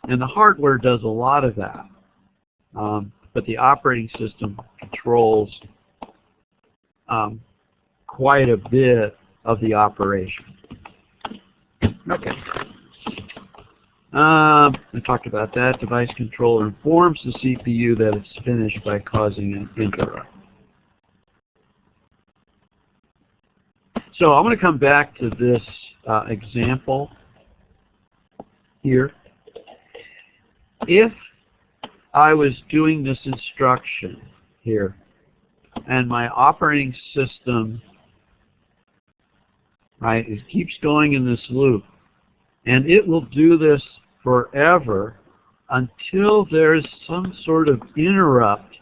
And the hardware does a lot of that. But the operating system controls quite a bit of the operation. Okay. I talked about that. Device controller informs the CPU that it's finished by causing an interrupt. So I'm going to come back to this example here. If I was doing this instruction here, and my operating system, right, it keeps going in this loop, and it will do this forever until there's some sort of interrupt.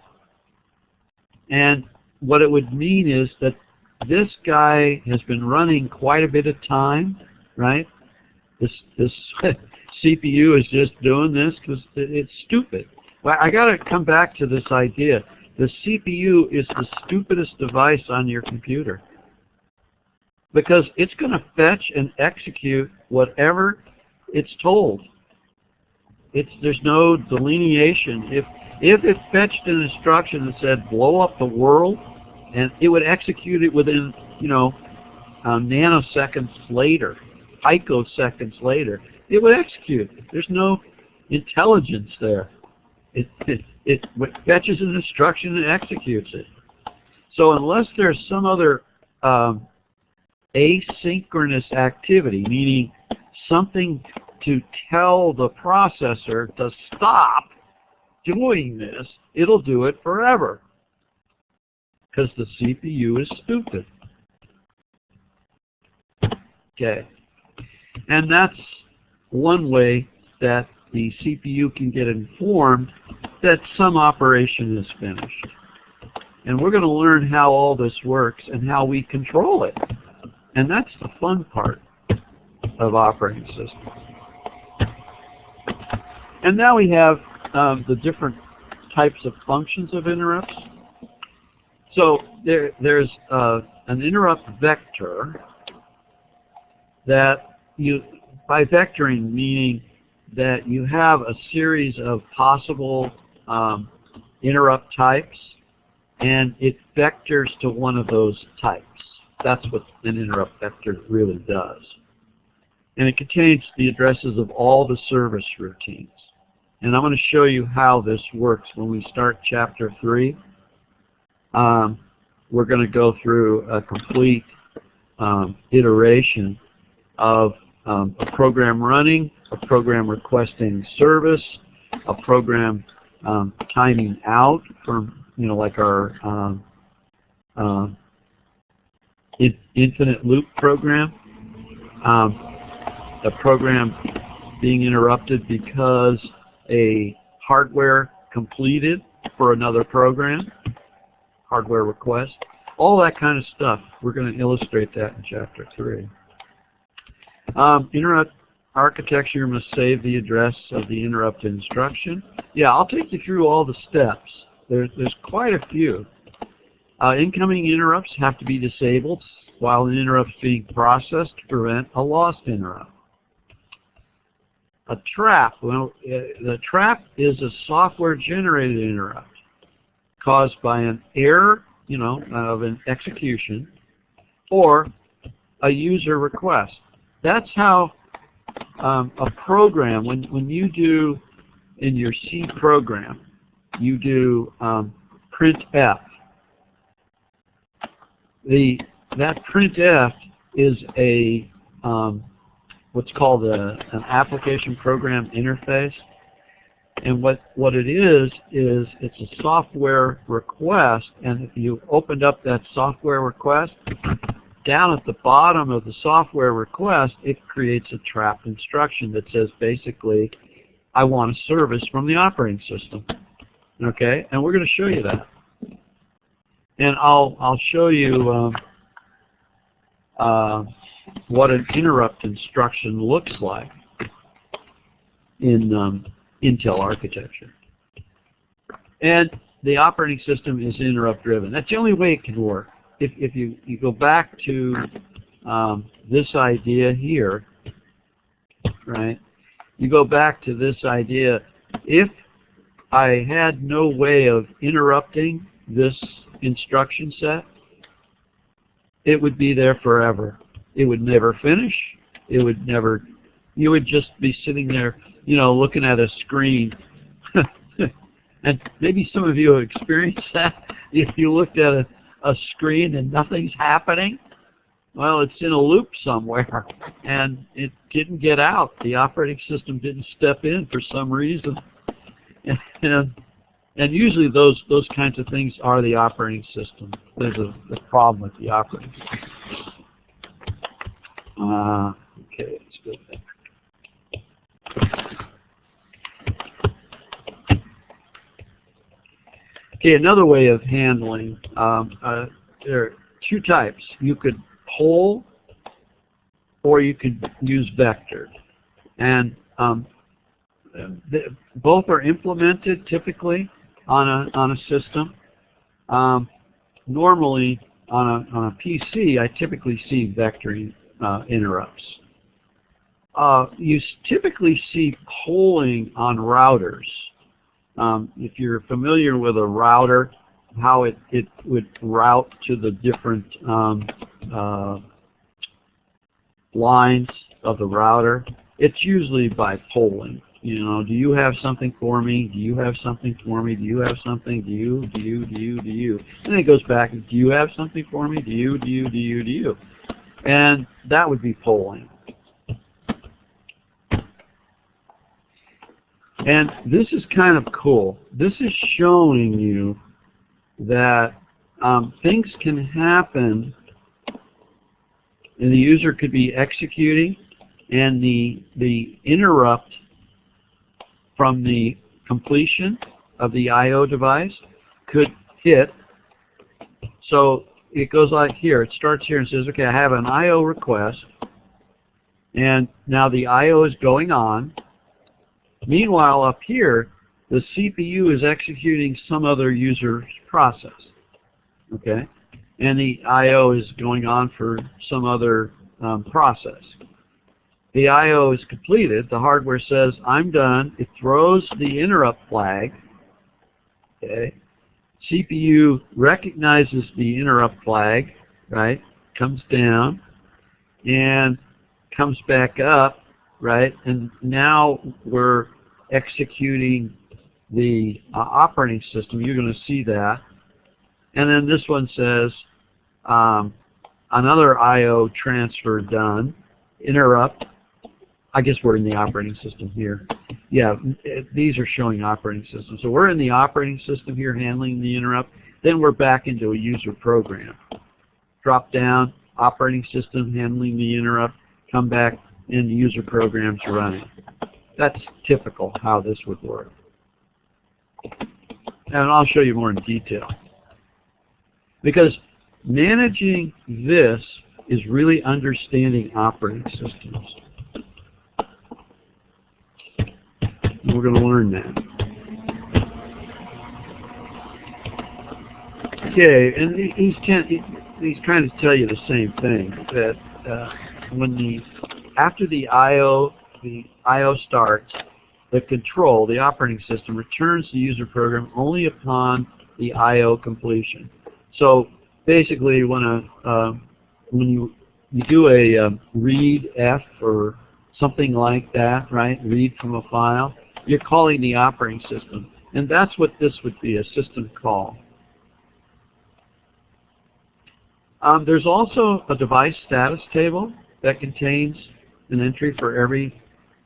And what it would mean is that this guy has been running quite a bit of time, right? This CPU is just doing this because it's stupid. Well, I got to come back to this idea. The CPU is the stupidest device on your computer. because it's going to fetch and execute whatever it's told. There's no delineation. If it fetched an instruction that said blow up the world, and it would execute it within, nanoseconds later, picoseconds later, it would execute. There's no intelligence there. It fetches an instruction and executes it. So unless there's some other asynchronous activity, meaning something to tell the processor to stop doing this, it'll do it forever, because the CPU is stupid. Okay, and that's one way that the CPU can get informed that some operation is finished. And we're going to learn how all this works and how we control it. And that's the fun part of operating systems. And now we have the different types of functions of interrupts. So there's an interrupt vector that by vectoring meaning that you have a series of possible interrupt types, and it vectors to one of those types. That's what an interrupt vector really does. And it contains the addresses of all the service routines. And I'm going to show you how this works when we start Chapter 3. We're going to go through a complete iteration of a program running, a program requesting service, a program timing out from, like our infinite loop program, a program being interrupted because a hardware completed for another program, hardware request, all that kind of stuff. We're going to illustrate that in Chapter 3. Interrupt architecture must save the address of the interrupt instruction. Yeah, I'll take you through all the steps. There's quite a few. Incoming interrupts have to be disabled while an interrupt is being processed to prevent a lost interrupt. A trap. Well, the trap is a software-generated interrupt caused by an error, of an execution, or a user request. That's how a program, when you do in your C program, you do printf. That printf is a what's called an application program interface, and what it is it's a software request. And if you opened up that software request, down at the bottom of the software request, it creates a trap instruction that says basically, I want a service from the operating system. Okay, and we're going to show you that. And I'll show you what an interrupt instruction looks like in Intel architecture. And the operating system is interrupt driven. That's the only way it can work. If you go back to this idea here, right? You go back to this idea. If I had no way of interrupting this instruction set, it would be there forever. It would never finish. It would never. You would just be sitting there, looking at a screen. And maybe some of you have experienced that. If you looked at a screen and nothing's happening, well, it's in a loop somewhere, and it didn't get out. The operating system didn't step in for some reason, and usually those kinds of things are the operating system. There's a problem with the operating system. Okay, let's go back. Okay, another way of handling, there are two types. You could poll, or you could use vector. And both are implemented typically on a system. Normally, on a PC, I typically see vectoring interrupts. You typically see polling on routers. If you're familiar with a router, how it would route to the different lines of the router, it's usually by polling. You know, do you have something for me? Do you have something for me? Do you have something? Do you? And then it goes back, do you have something for me? Do you? And that would be polling. And this is kind of cool. This is showing you that things can happen and the user could be executing and the interrupt from the completion of the I/O device could hit. So it goes like here. It starts here and says, okay, I have an I/O request, and now the I/O is going on. Meanwhile, up here, the CPU is executing some other user's process. Okay, and the I/O is going on for some other process. The I/O is completed. The hardware says, I'm done. It throws the interrupt flag. Okay. CPU recognizes the interrupt flag, right? Comes down and comes back up, right? And now we're executing the operating system. You're going to see that. And then this one says, another I/O transfer done. Interrupt. I guess we're in the operating system here. Yeah, these are showing operating system. So we're in the operating system here handling the interrupt. Then we're back into a user program. Drop down, operating system handling the interrupt. Come back into user programs running. That's typical how this would work. And I'll show you more in detail. Because managing this is really understanding operating systems. We're going to learn that. Okay, and these kind of tell you the same thing, that after the I/O starts, the control, the operating system, returns the user program only upon the I/O completion. So basically, when you do a read F or something like that, right? Read from a file. You're calling the operating system, and that's what this would be, a system call. There's also a device status table that contains an entry for every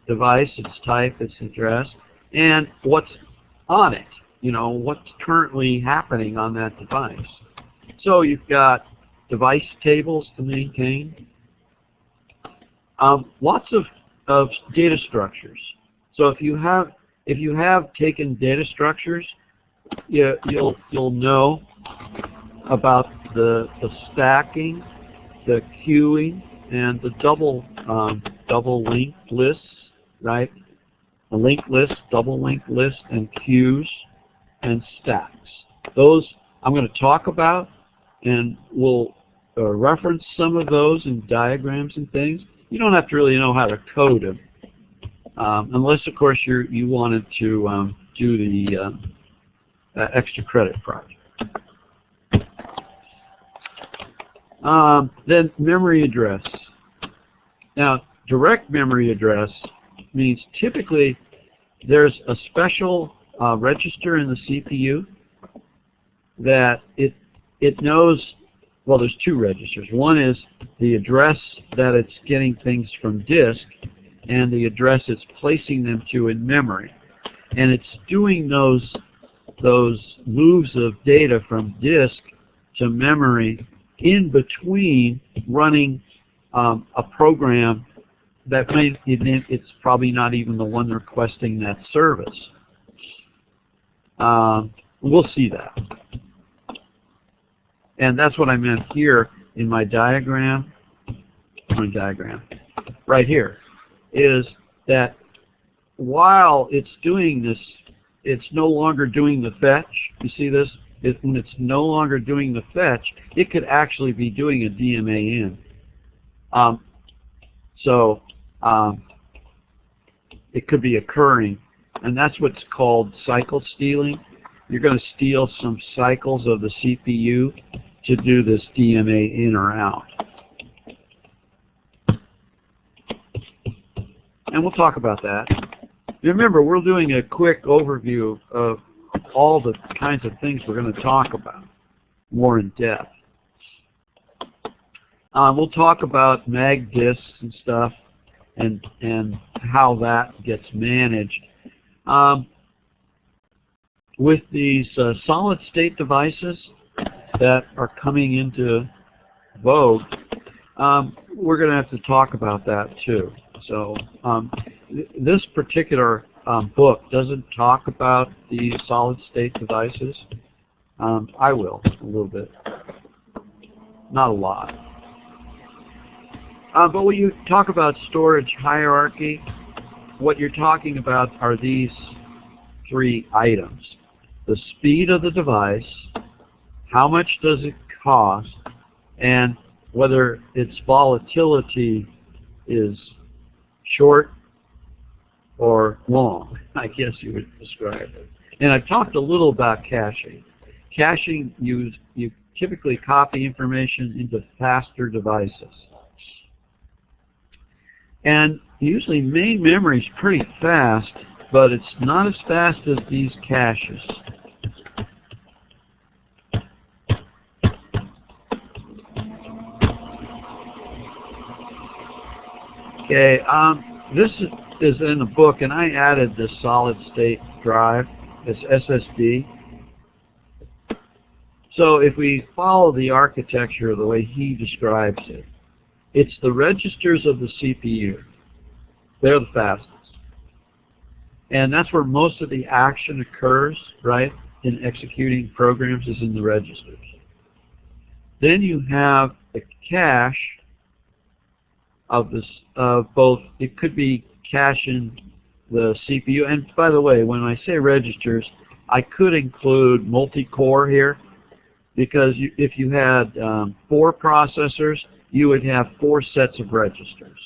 device, its type, its address, and what's on it, you know, what's currently happening on that device. So you've got device tables to maintain, lots of data structures. So if you have taken data structures, you'll know about the stacking, the queuing, and the double linked lists, right? A linked list, double linked list, and queues and stacks. Those I'm going to talk about, and we'll reference some of those in diagrams and things. You don't have to really know how to code them. Unless, of course, you wanted to do the extra credit project. Then memory address. Now, direct memory address means typically there's a special register in the CPU that it knows. Well, there's two registers. One is the address that it's getting things from disk, and the address it's placing them to in memory. And it's doing those moves of data from disk to memory in between running a program that it's probably not even the one requesting that service. We'll see that. And that's what I meant here in my diagram. Right here is that while it's doing this, it's no longer doing the fetch. You see this? when it's no longer doing the fetch, it could actually be doing a DMA in. It could be occurring, and that's what's called cycle stealing. You're going to steal some cycles of the CPU to do this DMA in or out. And we'll talk about that. Remember, we're doing a quick overview of all the kinds of things we're going to talk about more in depth. We'll talk about mag disks and stuff and how that gets managed. With these solid-state devices that are coming into vogue, we're going to have to talk about that too. So this particular book doesn't talk about the solid-state devices. I will a little bit, not a lot. But when you talk about storage hierarchy, what you're talking about are these three items. The speed of the device, how much does it cost, and whether its volatility is short or long, I guess you would describe it. And I've talked a little about caching. Caching, you typically copy information into faster devices. And usually main memory is pretty fast, but it's not as fast as these caches. Okay, this is in the book, and I added this solid-state drive, this SSD. So if we follow the architecture the way he describes it, it's the registers of the CPU. They're the fastest. And that's where most of the action occurs, right, in executing programs, is in the registers. Then you have the cache of this, both, it could be cache in the CPU. And by the way, when I say registers, I could include multi-core here, because if you had 4 processors, you would have 4 sets of registers.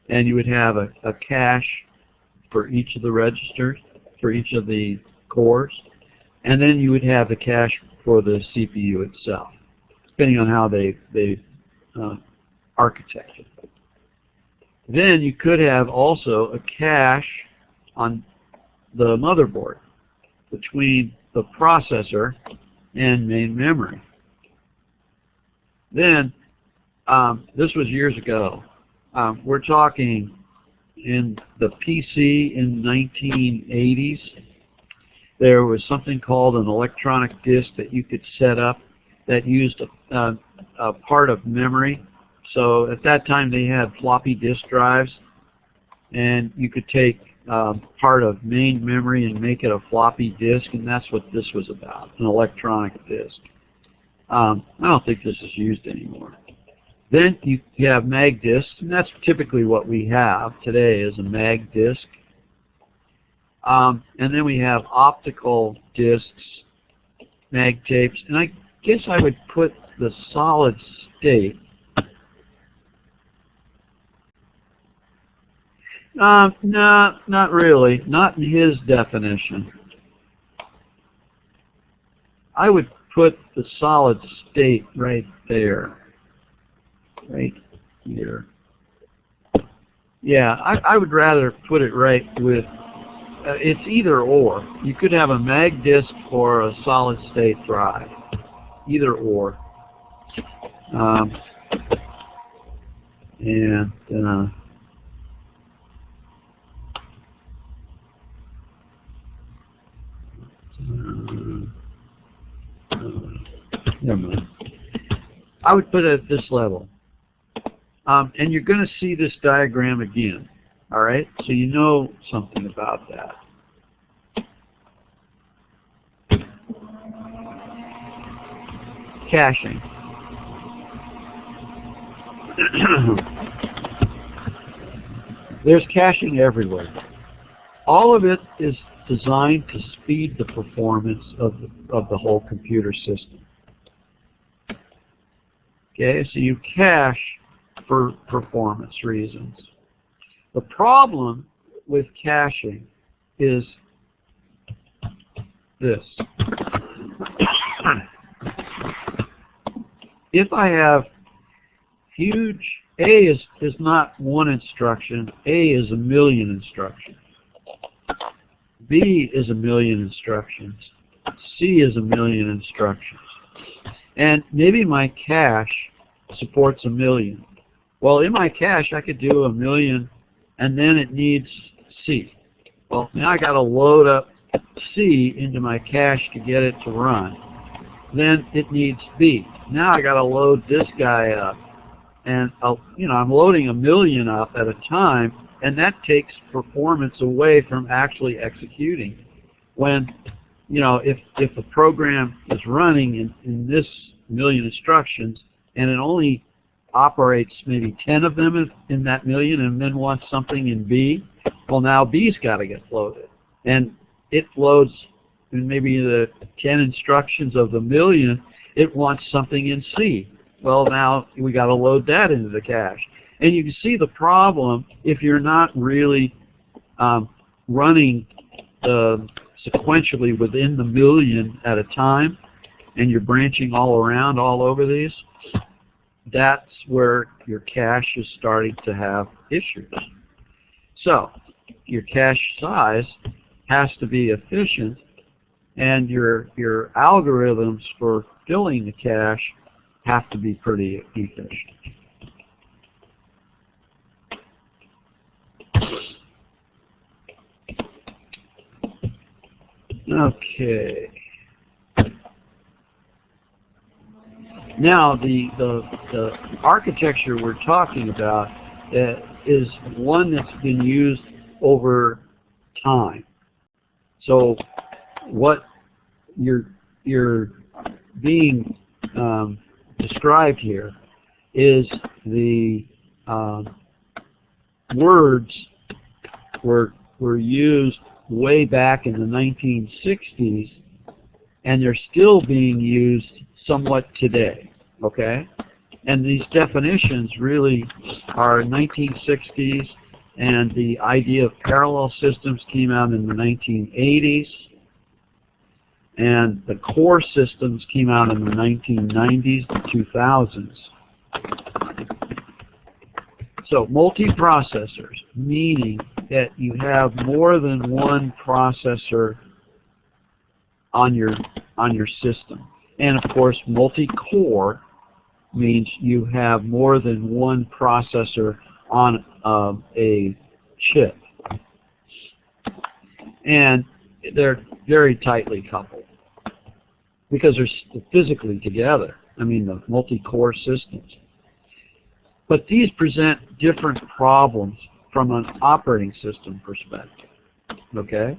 And you would have a cache for each of the registers, for each of the cores. And then you would have a cache for the CPU itself, depending on how they architected. Then you could have also a cache on the motherboard between the processor and main memory. Then, this was years ago. We're talking in the PC in the 1980s. There was something called an electronic disk that you could set up that used a part of memory. So at that time they had floppy disk drives, and you could take part of main memory and make it a floppy disk, and that's what this was about, an electronic disk. I don't think this is used anymore. Then you have mag disks, and that's typically what we have today, is a mag disk. And then we have optical disks, mag tapes, and I guess I would put the solid state. No, not really. Not in his definition. I would put the solid state right there. Right here. Yeah, I would rather put it right with, it's either or. You could have a mag disk or a solid state drive. Either or. Never mind. I would put it at this level. And you're going to see this diagram again. All right? So you know something about that. Caching. There's caching everywhere. All of it is designed to speed the performance of the whole computer system. Okay, so you cache for performance reasons. The problem with caching is this. If I have huge, A is not one instruction, A is a million instructions. B is a million instructions. C is a million instructions. And maybe my cache supports a million. Well, in my cache, I could do a million, and then it needs C. Well, now I got to load up C into my cache to get it to run. Then it needs B. Now I got to load this guy up, and I'm loading a million up at a time, and that takes performance away from actually executing. When if the program is running in this million instructions, and it only operates maybe 10 of them in that million, and then wants something in B, well, now B's got to get loaded, and it loads in maybe the 10 instructions of the million. It wants something in C. Well, now we got to load that into the cache. And you can see the problem if you're not really running sequentially within the million at a time, and you're branching all around all over these. That's where your cache is starting to have issues. So your cache size has to be efficient, and your algorithms for filling the cache have to be pretty efficient. Okay. Now the architecture we're talking about is one that's been used over time. So what you're being described here is the words were used way back in the 1960s, and they're still being used somewhat today, okay? And these definitions really are 1960s, and the idea of parallel systems came out in the 1980s, and the core systems came out in the 1990s to 2000s. So multiprocessors, meaning that you have more than one processor on your system. And of course, multi-core means you have more than one processor on a chip. And they're very tightly coupled because they're physically together. I mean, the multi-core systems. But these present different problems from an operating system perspective, okay?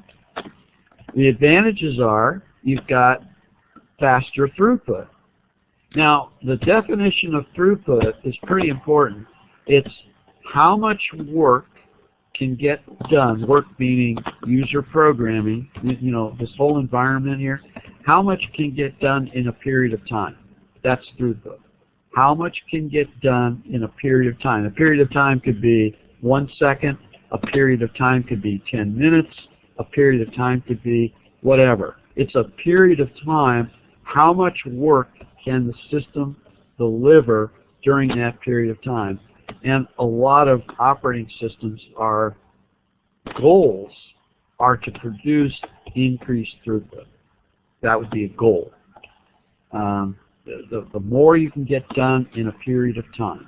The advantages are you've got faster throughput. Now, the definition of throughput is pretty important. It's how much work can get done, work meaning user programming, this whole environment here, how much can get done in a period of time. That's throughput. How much can get done in a period of time. A period of time could be 1 second, a period of time could be 10 minutes, a period of time could be whatever. It's a period of time. How much work can the system deliver during that period of time? And a lot of operating systems goals are to produce increased throughput. That would be a goal. The more you can get done in a period of time.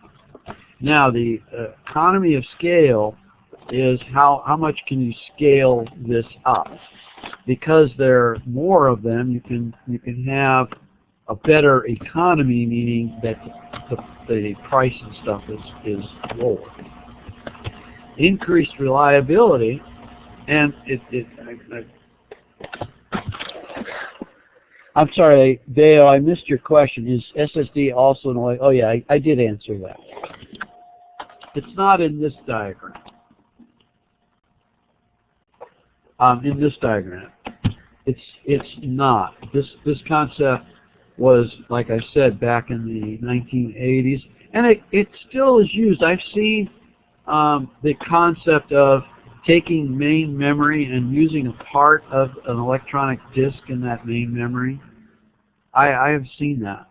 Now, the economy of scale is how much can you scale this up? Because there are more of them, you can have a better economy, meaning that the price and stuff is lower. Increased reliability, and I'm sorry, Dale, I missed your question. Is SSD also an? Oh yeah, I did answer that. It's not in this diagram. in this diagram. It's not. This concept was, like I said, back in the 1980s, and it still is used. I've seen the concept of taking main memory and using a part of an electronic disk in that main memory. I have seen that.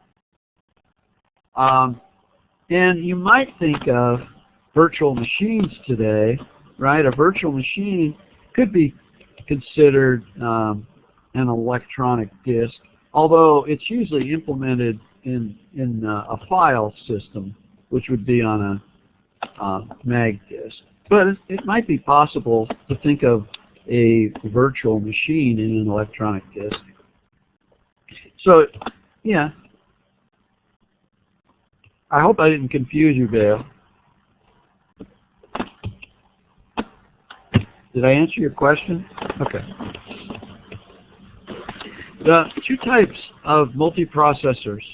And you might think of virtual machines today, right? A virtual machine could be considered an electronic disk, although it's usually implemented in a file system, which would be on a mag disk. But it might be possible to think of a virtual machine in an electronic disk. So, yeah. I hope I didn't confuse you, Vale. Did I answer your question? Okay. The two types of multiprocessors,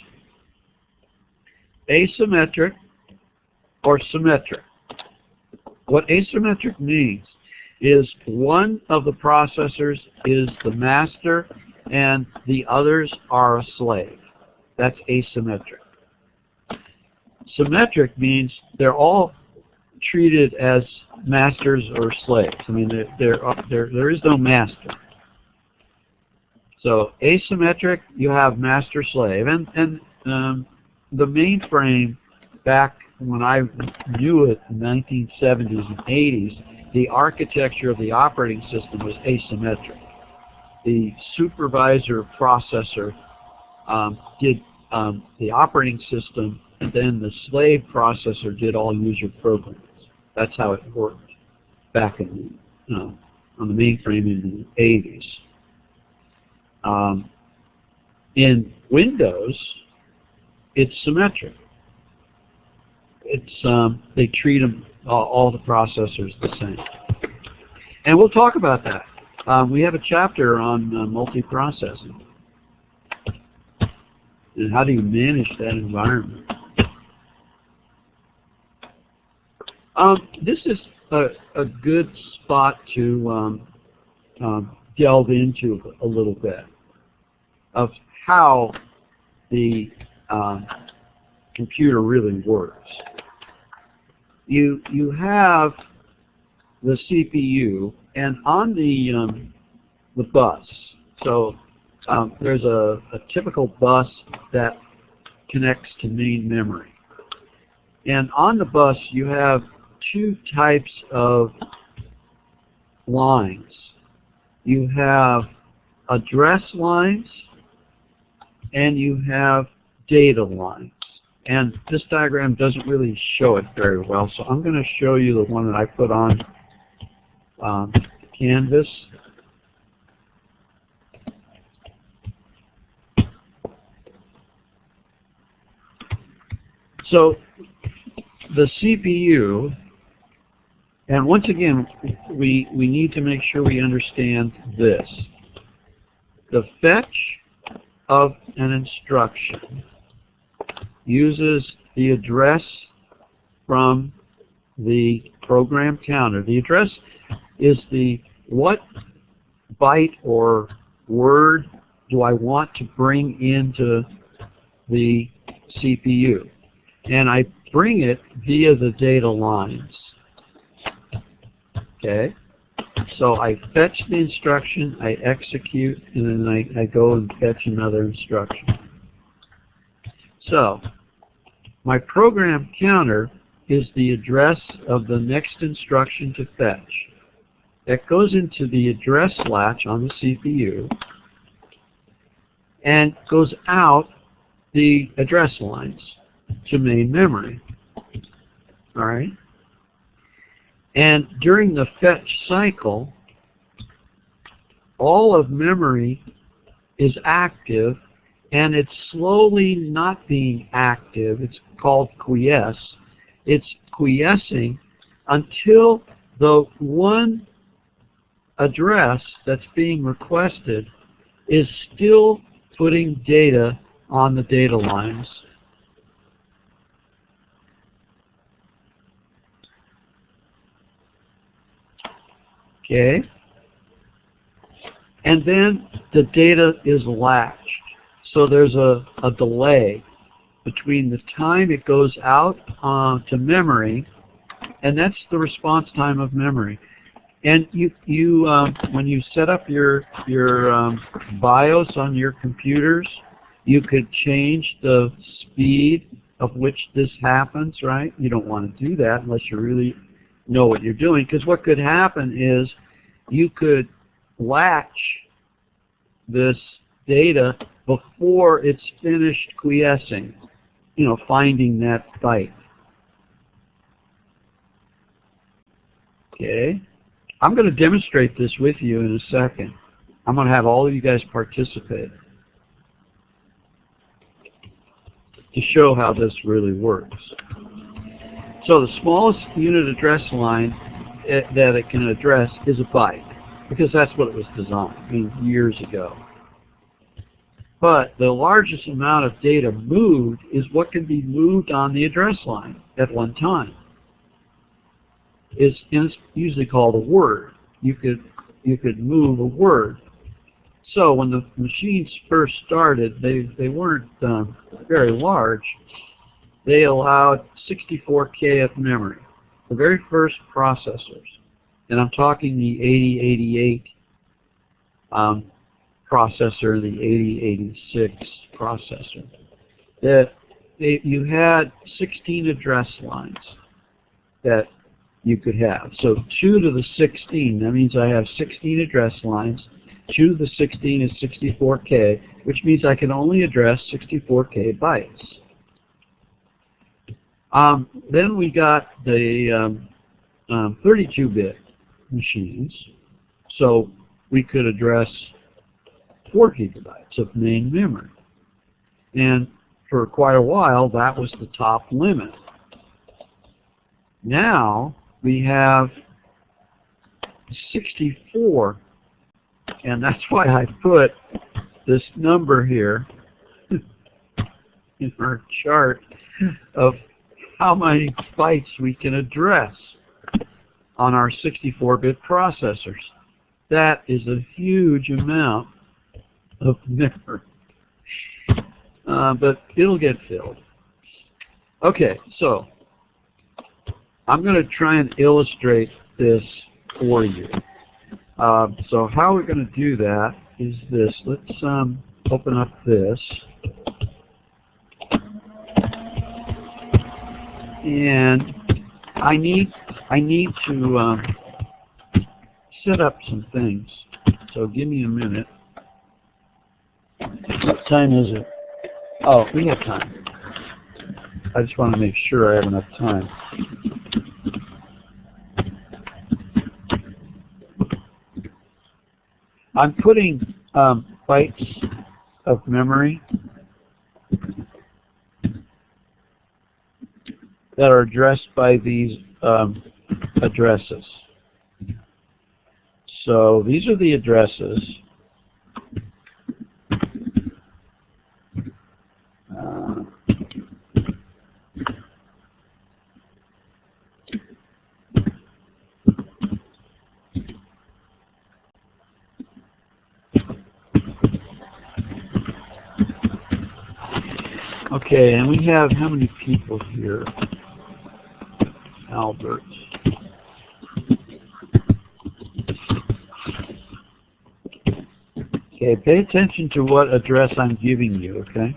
asymmetric or symmetric. What asymmetric means is one of the processors is the master and the others are a slave. That's asymmetric. Symmetric means they're all treated as masters or slaves. I mean, there is no master. So asymmetric, you have master-slave, and the mainframe back when I knew it in the 1970s and 80s, the architecture of the operating system was asymmetric. The supervisor processor did the operating system, and then the slave processor did all user programs. That's how it worked back in on the mainframe in the 80s. In Windows, it's symmetric. It's they treat them all the processors the same, and we'll talk about that. We have a chapter on multiprocessing and how do you manage that environment. This is a good spot to delve into a little bit of how the computer really works. You have the CPU, and on the bus, so there's a typical bus that connects to main memory. And on the bus, you have two types of lines. You have address lines, and you have data lines. And this diagram doesn't really show it very well, so I'm going to show you the one that I put on Canvas. So the CPU, and once again, we need to make sure we understand this. The fetch of an instruction uses the address from the program counter. The address is the what byte or word do I want to bring into the CPU. And I bring it via the data lines. Okay? So I fetch the instruction, I execute, and then I go and fetch another instruction. So my program counter is the address of the next instruction to fetch. That goes into the address latch on the CPU and goes out the address lines to main memory. All right? And during the fetch cycle, all of memory is active, and it's slowly not being active. It's called quiesce. It's quiescing until the one address that's being requested is still putting data on the data lines. Okay. and then the data is latched. So there's a delay between the time it goes out to memory, and that's the response time of memory. And when you set up your BIOS on your computers, you could change the speed of which this happens, right? You don't want to do that unless you really know what you're doing, because what could happen is you could latch this data before it's finished quiescing, finding that byte. Okay, I'm going to demonstrate this with you in a second. I'm going to have all of you guys participate to show how this really works. So the smallest unit address line that it can address is a byte, because that's what it was designed, years ago. But the largest amount of data moved is what can be moved on the address line at one time. It's usually called a word. You could move a word. So when the machines first started, they weren't very large. They allowed 64K of memory. The very first processors, and I'm talking the 8088 processor, the 8086 processor, that you had 16 address lines that you could have. So 2 to the 16, that means I have 16 address lines. 2 to the 16 is 64K, which means I can only address 64K bytes. Then we got the 32-bit machines, so we could address 4 gigabytes of main memory. And for quite a while, that was the top limit. Now we have 64, and that's why I put this number here in our chart of how many bytes we can address on our 64-bit processors. That is a huge amount of memory, but it'll get filled. Okay, so I'm going to try and illustrate this for you. So how we're going to do that is this. Let's open up this. And I need to set up some things. So give me a minute. What time is it? Oh, we have time. I just want to make sure I have enough time. I'm putting bytes of memory that are addressed by these addresses. So these are the addresses. Okay, and we have how many people here? Albert. Okay, pay attention to what address I'm giving you, okay?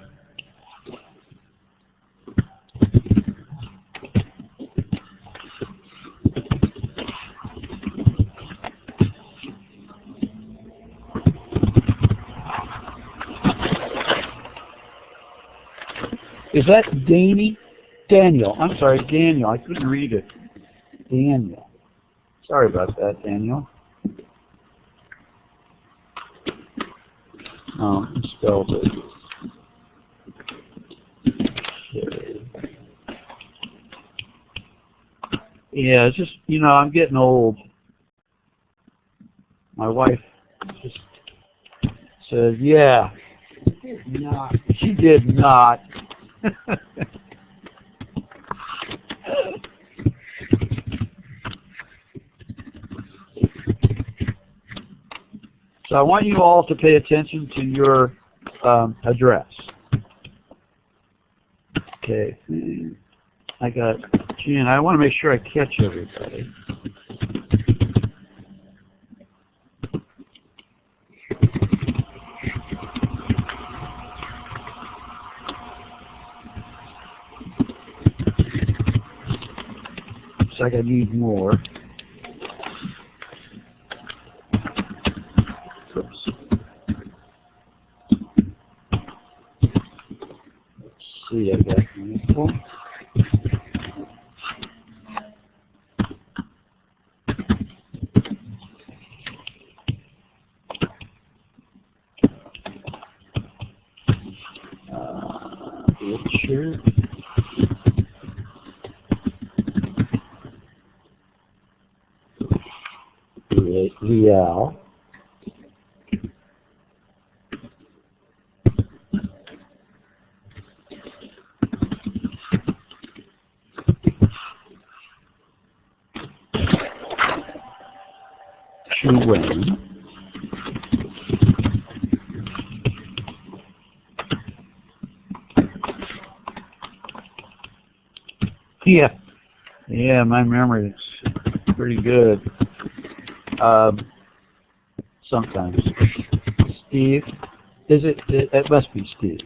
Is that Daniel? I'm sorry, Daniel. I couldn't read it. Daniel. Sorry about that, Daniel. Oh, I spelled it. Okay. Yeah, it's just, I'm getting old. My wife just said, yeah. She did not. So I want you all to pay attention to your address. Okay. I got Gene. I want to make sure I catch everybody. Looks like I need more. Oops. Let's see, I got equal. Richard. Real. Wayne. Yeah, my memory is pretty good. Sometimes. Steve, is it? It must be Steve.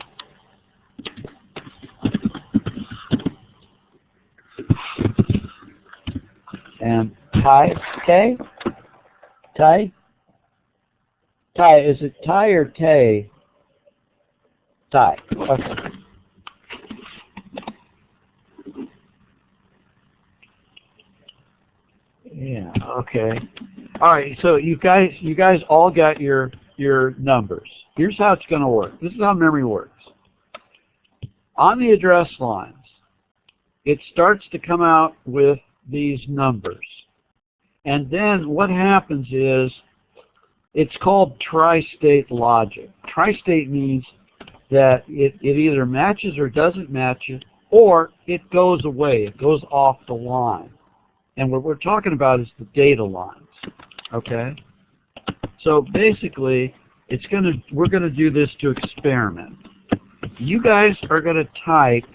And Ty, is it Ty or Tay? Ty. Okay. Yeah. Okay. All right. So you guys all got your numbers. Here's how it's going to work. This is how memory works. On the address lines, it starts to come out with these numbers. And then what happens is, it's called tri-state logic. Tri-state means that it either matches or doesn't match it, or it goes away. It goes off the line. And what we're talking about is the data lines. Okay? So basically, we're gonna do this to experiment. You guys are gonna type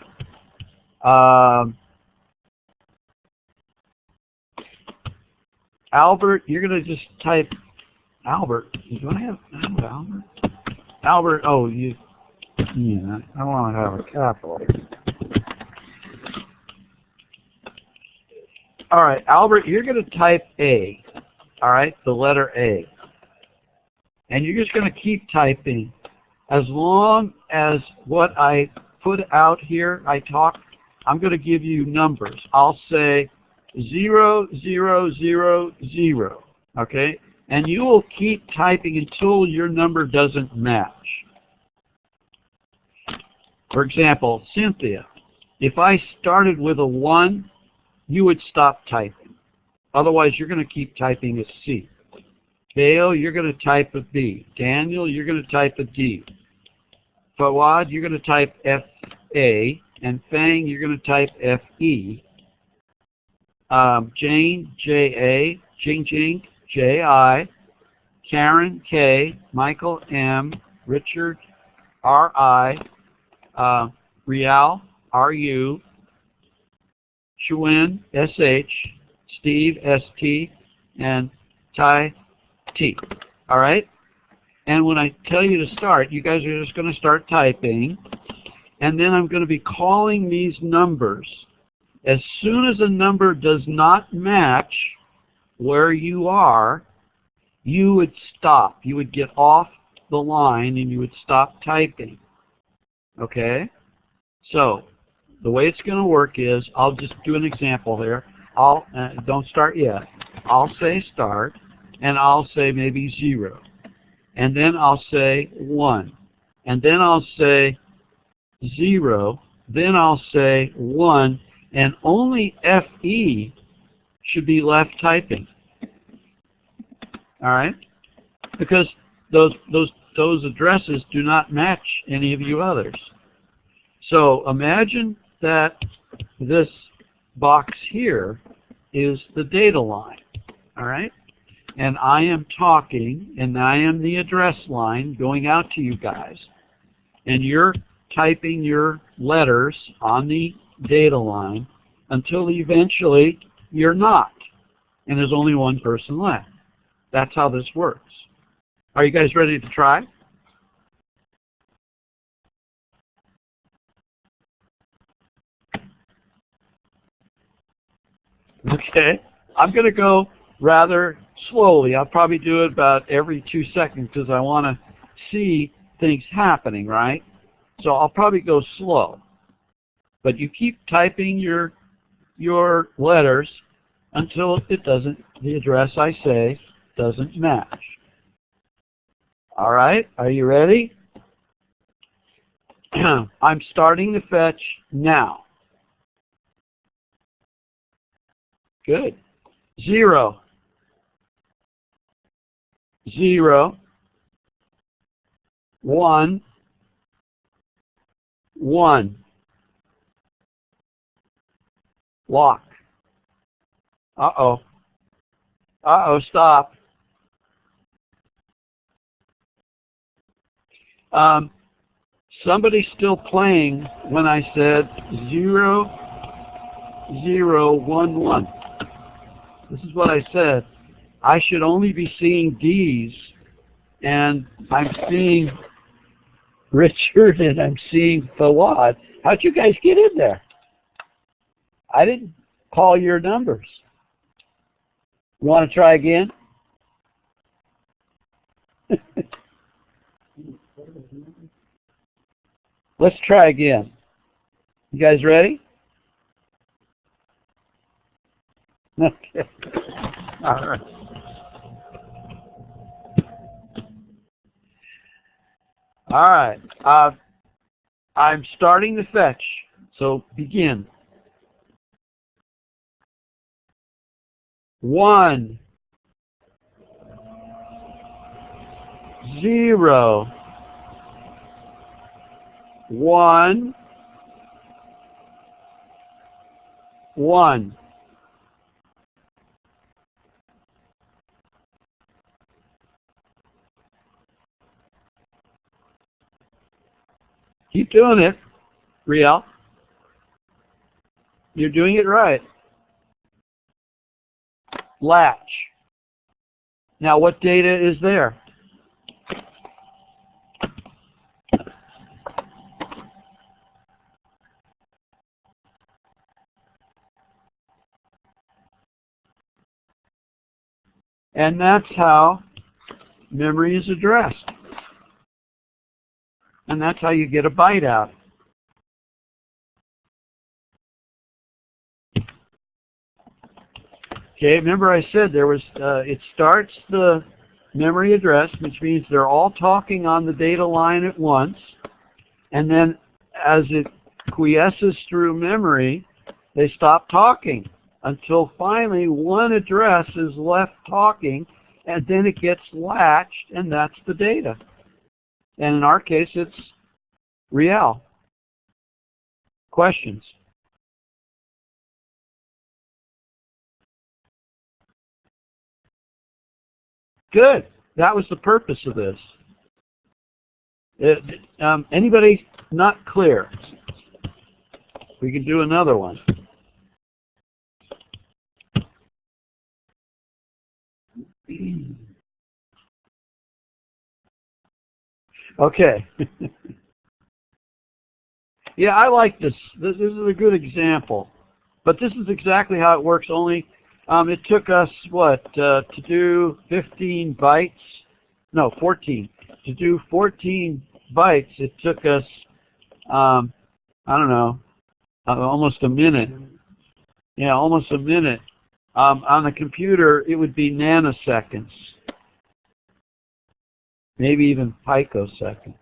Albert. You're gonna just type Albert. Do I have Albert? Albert. Oh, you. Yeah. I want to have a capital. All right, Albert. You're gonna type A. All right, the letter A. And you're just gonna keep typing as long as what I put out here. I'm gonna give you numbers. I'll say 0, 0, 0, 0. Okay. And you will keep typing until your number doesn't match. For example, Cynthia, if I started with a 1, you would stop typing. Otherwise, you're going to keep typing a C. Dale, you're going to type a B. Daniel, you're going to type a D. Fawad, you're going to type F-A. And Fang, you're going to type F-E. Jane, J-A. Jing, J-I, Karen, K, Michael, M, Richard, R-I, Rial, R-U, Chuan, S-H, Steve, S-T, and Tai, T. All right? And when I tell you to start, you guys are just going to start typing, and then I'm going to be calling these numbers. As soon as a number does not match where you are, you would stop. You would get off the line and you would stop typing. Okay? So, the way it's going to work is, I'll just do an example here. Don't start yet. I'll say start, and I'll say maybe 0. And then I'll say 1. And then I'll say 0. Then I'll say 1. And only FE should be left typing. All right? Because those addresses do not match any of you others. So imagine that this box here is the data line. All right? and I am talking, and I am the address line going out to you guys, and you're typing your letters on the data line until eventually you're not, and there's only one person left. That's how this works. Are you guys ready to try? Okay, I'm going to go rather slowly. I'll probably do it about every 2 seconds because I want to see things happening, right? So I'll probably go slow. But you keep typing your letters until it doesn't, the address I say doesn't match. All right, are you ready? I'm starting the fetch now. Good. 0, 0, 1, 1. Lock. Uh-oh. Uh-oh, stop. Somebody's still playing when I said 0, 0, 1, 1. This is what I said. I should only be seeing D's, and I'm seeing Richard, and I'm seeing Fawad. How'd you guys get in there? I didn't call your numbers. You want to try again? Let's try again. You guys ready? Okay. All right. All right. I'm starting the fetch, so begin. 1, 0, 1, 1. Keep doing it, Riel. You're doing it right. Latch. Now, what data is there? And that's how memory is addressed. And that's how you get a byte out. Okay, remember I said there was, it starts the memory address, which means they're all talking on the data line at once. And then as it quiesces through memory, they stop talking until finally one address is left talking, and then it gets latched, and that's the data. And in our case, it's Riel. Questions? Good. That was the purpose of this. Anybody not clear? We can do another one. Okay. Yeah, I like this. This is a good example. But this is exactly how it works, only it took us, what, to do 15 bytes? No, 14. To do 14 bytes, it took us, I don't know, almost a minute. Yeah, almost a minute. On the computer, it would be nanoseconds. Maybe even picoseconds.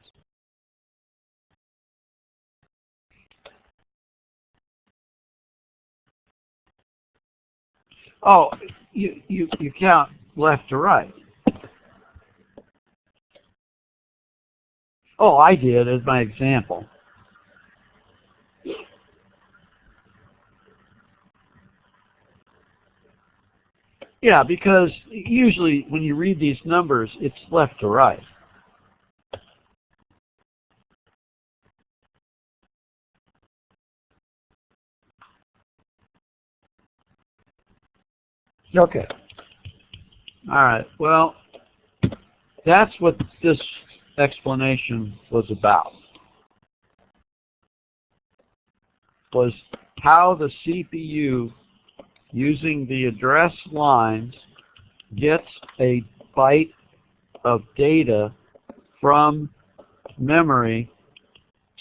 Oh, you count left to right. Oh, I did as my example. Yeah, because usually when you read these numbers, it's left to right. Okay. All right. Well, that's what this explanation was about. Was how the CPU, using the address lines, gets a byte of data from memory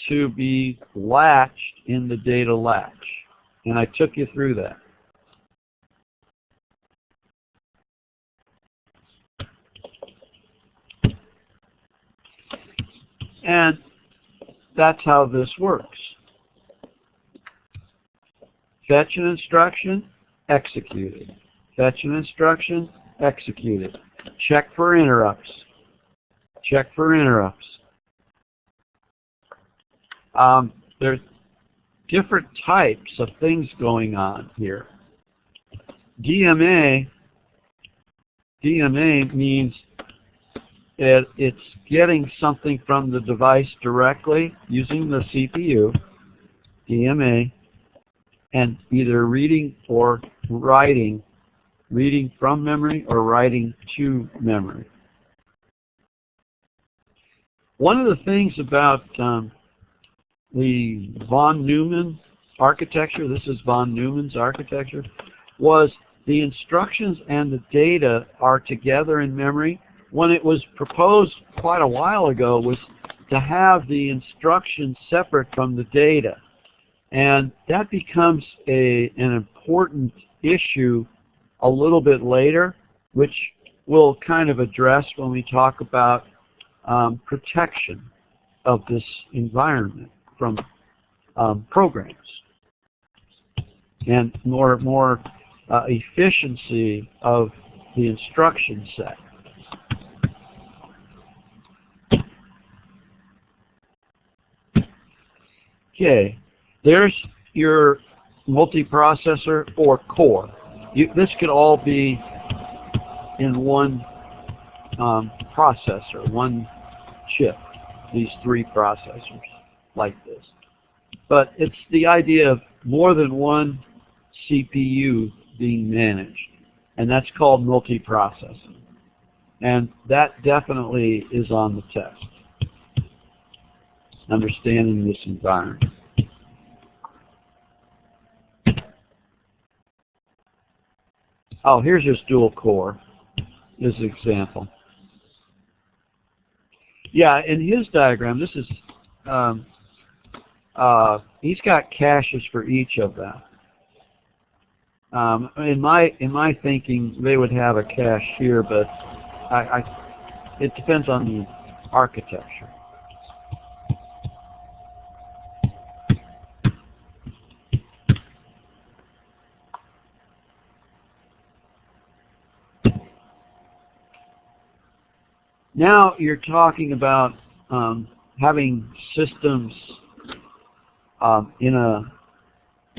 to be latched in the data latch. And I took you through that. And that's how this works. Fetch an instruction, execute it. Fetch an instruction, execute it. Check for interrupts. Check for interrupts. There's different types of things going on here. DMA means it's getting something from the device directly using the CPU, DMA, and either reading or writing, reading from memory or writing to memory. One of the things about the von Neumann architecture, this is von Neumann's architecture, was the instructions and the data are together in memory. When it was proposed quite a while ago was to have the instructions separate from the data. And that becomes an important issue a little bit later, which we'll kind of address when we talk about protection of this environment from programs and more efficiency of the instruction set. Okay, there's your multiprocessor or core. This could all be in one processor, one chip, these three processors like this. But it's the idea of more than one CPU being managed, and that's called multiprocessing. And that definitely is on the test, understanding this environment. Oh, here's just dual core, this example. Yeah, in his diagram, this is, he's got caches for each of them. In my thinking, they would have a cache here, but it depends on the architecture. Now you're talking about having systems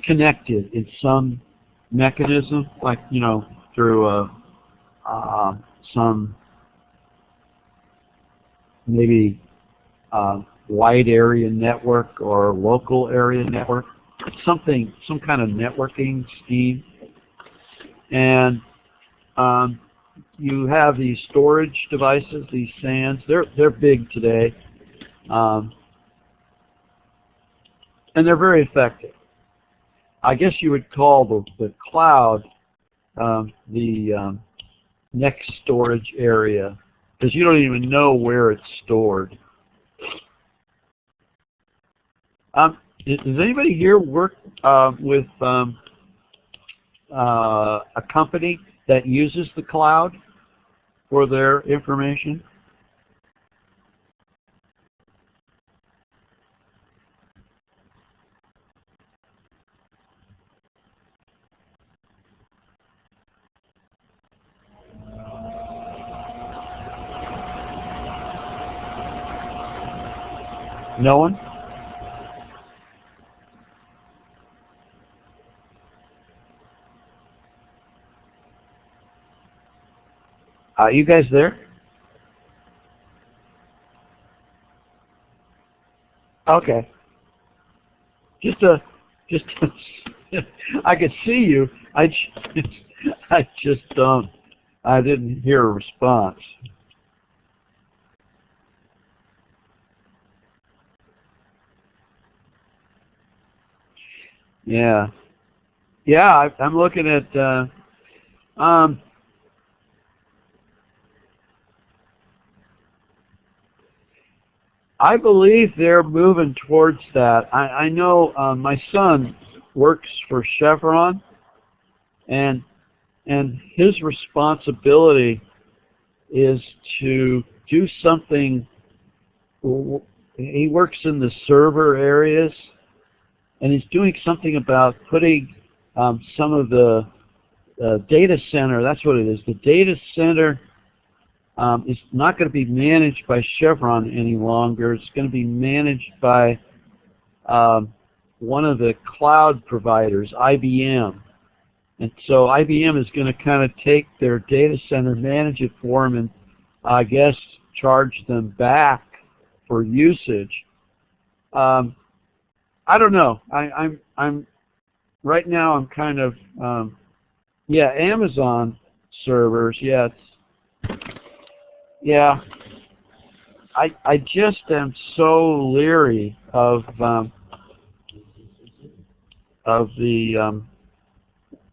connected in some mechanism, like through some maybe wide area network or local area network, some kind of networking scheme, and you have these storage devices, these SANs. They're big today, and they're very effective. I guess you would call the cloud the next storage area, because you don't even know where it's stored. Does anybody here work with a company that uses the cloud for their information? No one? You guys there? Okay. Just I could see you. I just don't. I didn't hear a response. Yeah. Yeah, I'm looking at. I believe they're moving towards that. I know my son works for Chevron, and his responsibility is to do something. He works in the server areas, and he's doing something about putting some of the data center. That's what it is. The data center is not going to be managed by Chevron any longer. It's going to be managed by one of the cloud providers, IBM. And so IBM is going to kind of take their data center, manage it for them, and I guess charge them back for usage. I don't know. I'm right now. I'm kind of yeah. Amazon servers. Yeah. Yeah. I just am so leery of the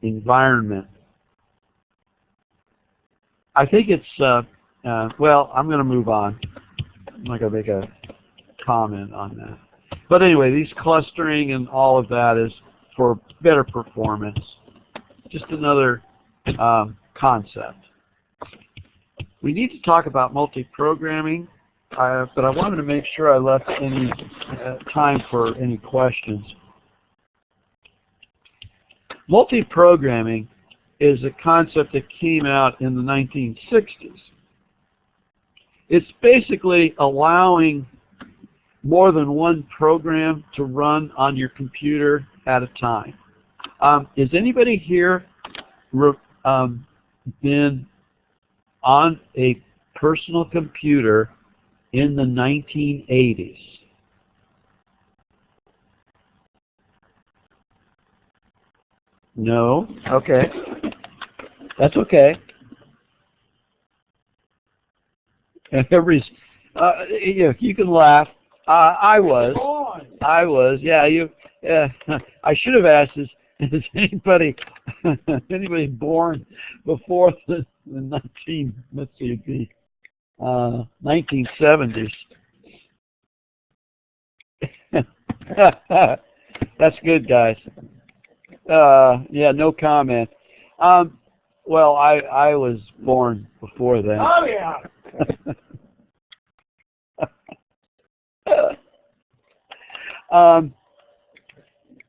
environment. I think it's well. I'm going to move on. I'm not going to make a comment on that. But anyway, these clustering and all of that is for better performance. Just another concept. We need to talk about multi-programming, but I wanted to make sure I left any time for any questions. Multi-programming is a concept that came out in the 1960s. It's basically allowing more than one program to run on your computer at a time. Is anybody here been on a personal computer in the 1980s? No? Okay. That's okay. Everybody's, you can laugh. I was. Yeah. I should have asked: is anybody born before the 1970s? That's good, guys. Yeah, no comment. Well, I was born before then. Oh yeah.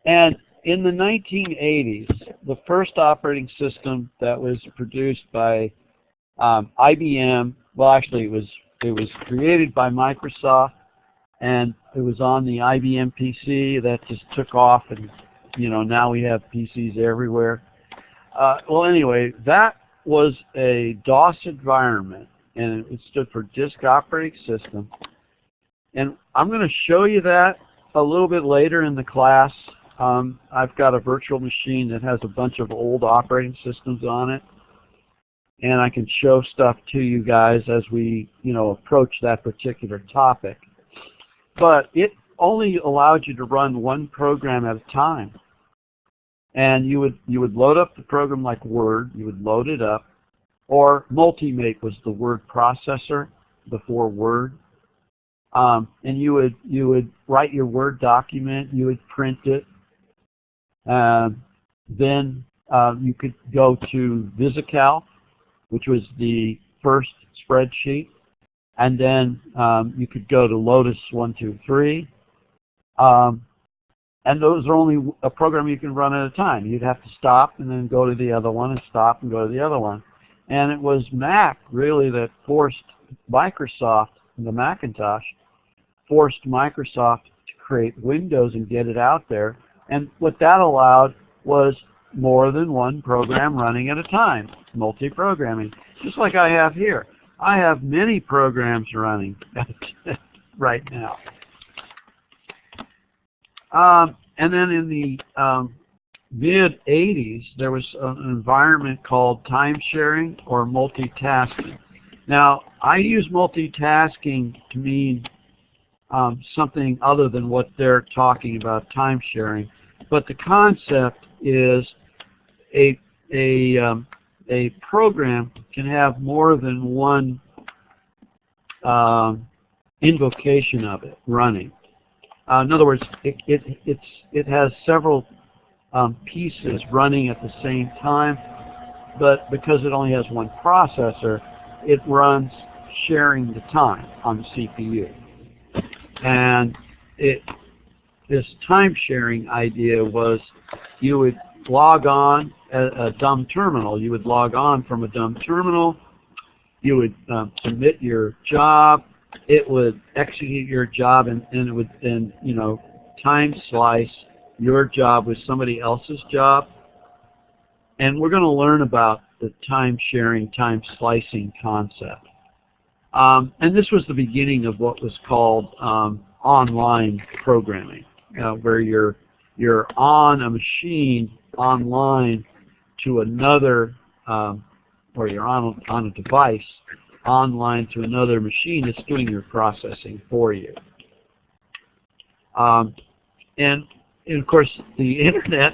And in the 1980s, the first operating system that was produced by IBM, well, actually it was created by Microsoft, and it was on the IBM PC that just took off, and now we have PCs everywhere. Well, anyway, that was a DOS environment, and it stood for Disk Operating System. And I'm going to show you that a little bit later in the class. I've got a virtual machine that has a bunch of old operating systems on it, and I can show stuff to you guys as we, approach that particular topic. But it only allowed you to run one program at a time. And you would load up the program like Word, you would load it up, or Multimate was the word processor before Word. And you would write your Word document, you would print it, then you could go to VisiCalc, which was the first spreadsheet, and then you could go to Lotus 123. And those are only a program you can run at a time. You'd have to stop and then go to the other one and stop and go to the other one. And it was Mac, really, that forced Microsoft, the Macintosh, forced Microsoft to create Windows and get it out there. And what that allowed was more than one program running at a time, multi-programming, just like I have here. I have many programs running right now. And then in the mid-'80s, there was an environment called time sharing or multitasking. Now, I use multitasking to mean something other than what they're talking about, time sharing. But the concept is a program can have more than one invocation of it running. In other words, it has several pieces running at the same time, but because it only has one processor, it runs sharing the time on the CPU. And this time sharing idea was you would log on a dumb terminal. You would log on from a dumb terminal. You would submit your job. It would execute your job, and it would then, time slice your job with somebody else's job. And we're going to learn about the time sharing, time slicing concept. And this was the beginning of what was called online programming, where you're on a machine online to another, or you're on a device online to another machine that's doing your processing for you. And of course, the internet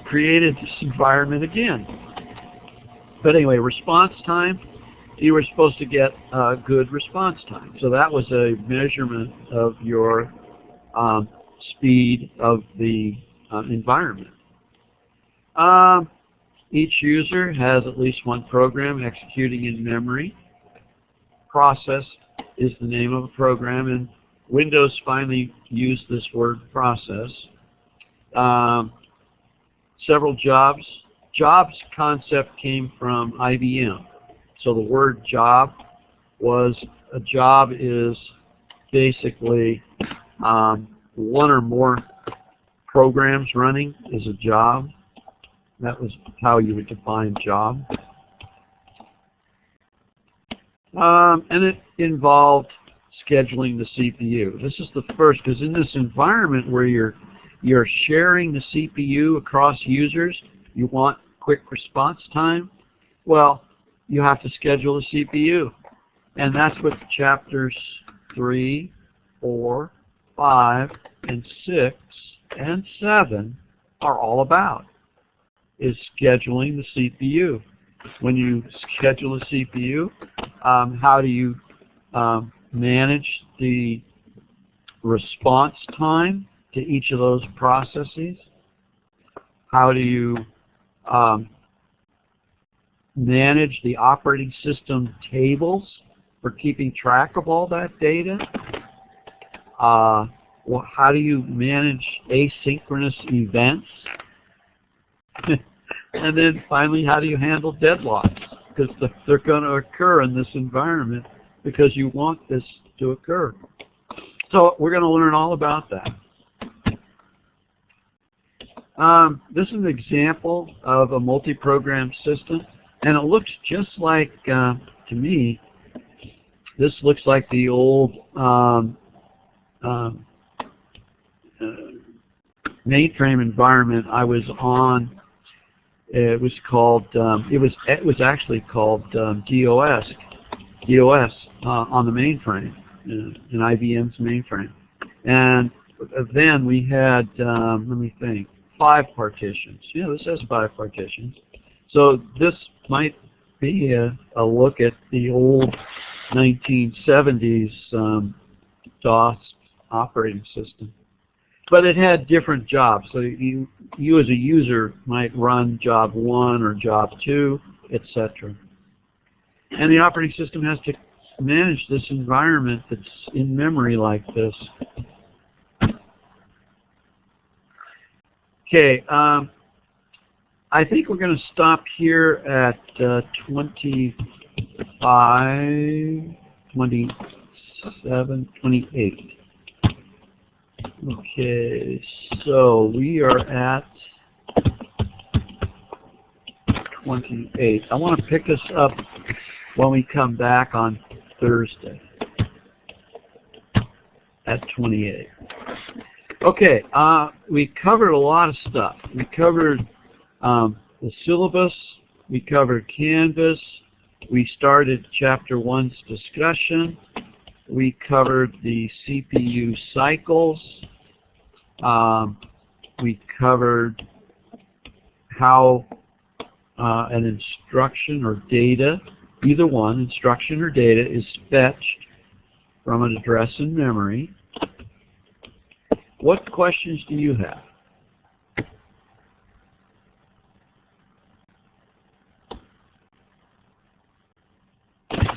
created this environment again. But anyway, response time, you were supposed to get good response time. So that was a measurement of your speed of the environment. Each user has at least one program executing in memory. Process is the name of a program, and Windows finally used this word process. Several jobs. Jobs concept came from IBM. So the word job was, a job is basically one or more programs running is a job. That was how you would define job. And it involved scheduling the CPU. This is the first, because in this environment where you're sharing the CPU across users, you want quick response time. Well, you have to schedule the CPU. And that's what chapters 3, 4, 5, and 6, and 7 are all about, is scheduling the CPU. When you schedule the CPU, how do you manage the response time to each of those processes? How do you manage the operating system tables for keeping track of all that data? Well, how do you manage asynchronous events? And then finally, how do you handle deadlocks? Because they're going to occur in this environment because you want this to occur. So we're going to learn all about that. This is an example of a multi-program system, and it looks just like, to me, this looks like the old mainframe environment I was on. It was called, it was actually called DOS on the mainframe, in IBM's mainframe. And then we had, let me think, 5 partitions. Yeah, this has 5 partitions. So this might be a look at the old 1970s DOS operating system. But it had different jobs. So you as a user might run job 1 or job 2, etc. And the operating system has to manage this environment that's in memory like this. Okay, I think we're going to stop here at 25, 27, 28. Okay, so we are at 28. I want to pick us up when we come back on Thursday at 28. Okay, we covered a lot of stuff. We covered the syllabus, we covered Canvas, we started Chapter 1's discussion, we covered the CPU cycles, we covered how an instruction or data, either one, instruction or data, is fetched from an address in memory. What questions do you have?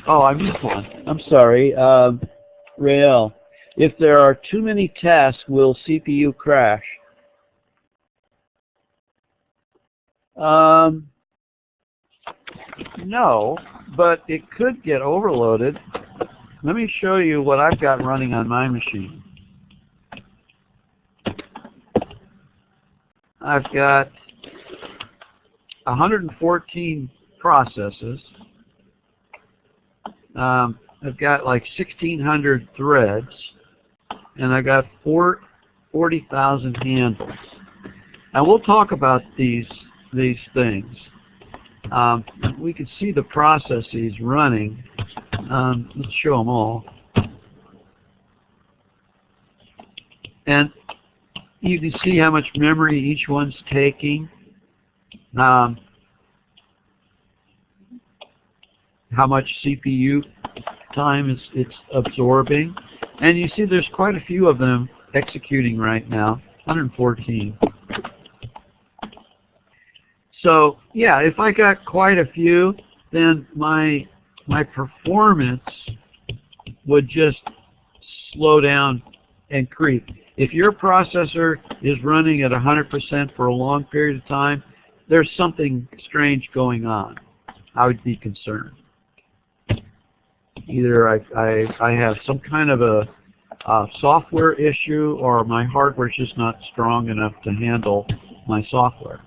Oh, I missed one. I'm sorry. Rael, if there are too many tasks, will CPU crash? No, but it could get overloaded. Let me show you what I've got running on my machine. I've got 114 processes. I've got like 1,600 threads, and I've got 40,000 handles. And we'll talk about these things. We can see the processes running. Let's show them all. And you can see how much memory each one's taking. How much CPU time it's absorbing. And you see there's quite a few of them executing right now, 114. So yeah, if I got quite a few, then my performance would just slow down and creep. If your processor is running at 100% for a long period of time, there's something strange going on. I would be concerned. Either I have some kind of a software issue, or my hardware is just not strong enough to handle my software.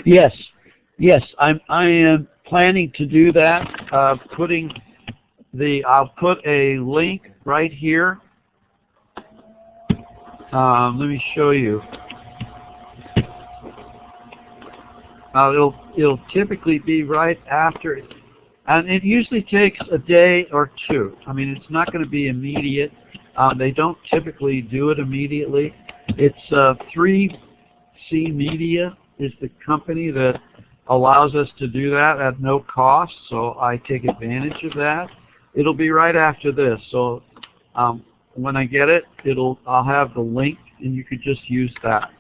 Yes, I am planning to do that. I'll put a link right here. Let me show you. It'll typically be right after, and it usually takes a day or two. I mean, it's not going to be immediate. They don't typically do it immediately. It's 3C Media is the company that allows us to do that at no cost, so I take advantage of that. It'll be right after this, so when I get it, I'll have the link, and you could just use that.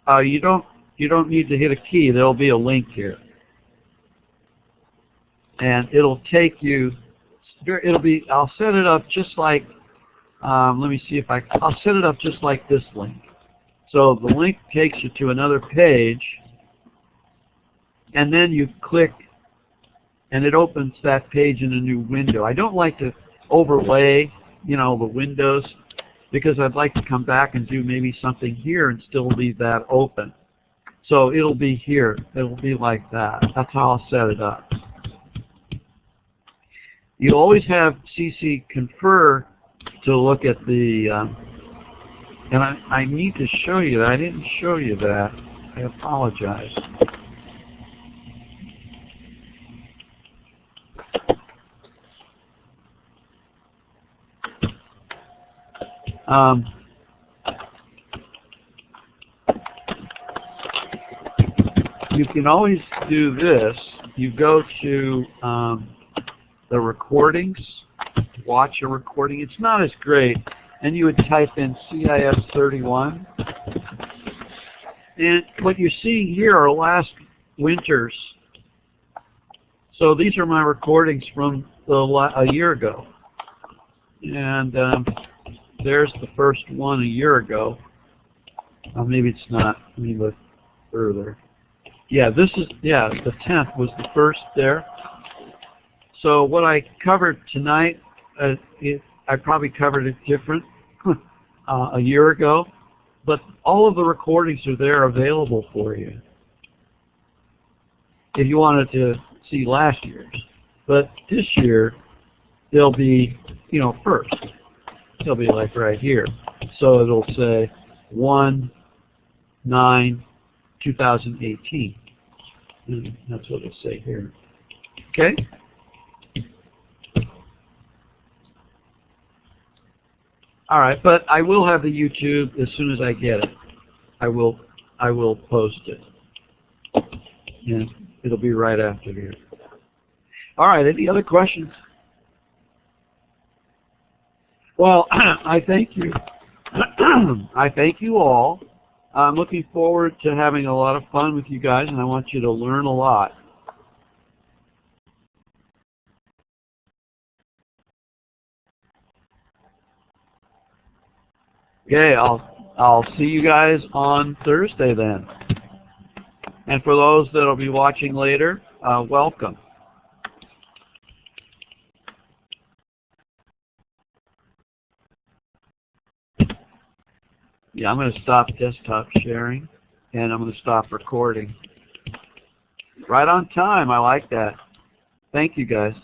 You don't need to hit a key. There'll be a link here, and it'll take you. I'll set it up just like. Let me see if I'll set it up just like this link. So the link takes you to another page, and then you click, and it opens that page in a new window. I don't like to overlay, the windows, because I'd like to come back and do maybe something here and still leave that open. So it'll be here. It'll be like that. That's how I'll set it up. You always have CC Confer to look at the, and I need to show you that. I didn't show you that. I apologize. You can always do this. You go to the recordings, watch a recording. It's not as great. And you would type in CIS31. And what you're seeing here are last winter's. So these are my recordings from a year ago. And there's the first one a year ago. Maybe it's not. Let me look further. Yeah, this is, yeah, the 10th was the first there. So what I covered tonight, I probably covered it different a year ago, but all of the recordings are there available for you if you wanted to see last year's. But this year, they'll be, you know, first. They'll be like right here. So it'll say 1/9/2018. And that's what it'll say here. Okay? All right, but I will have the YouTube as soon as I get it. I will post it. And it'll be right after here. All right, any other questions? Well, I thank you. I thank you all. I'm looking forward to having a lot of fun with you guys, and I want you to learn a lot. Okay, I'll see you guys on Thursday then. And for those that will be watching later, welcome. Yeah, I'm going to stop desktop sharing, and I'm going to stop recording. Right on time. I like that. Thank you, guys.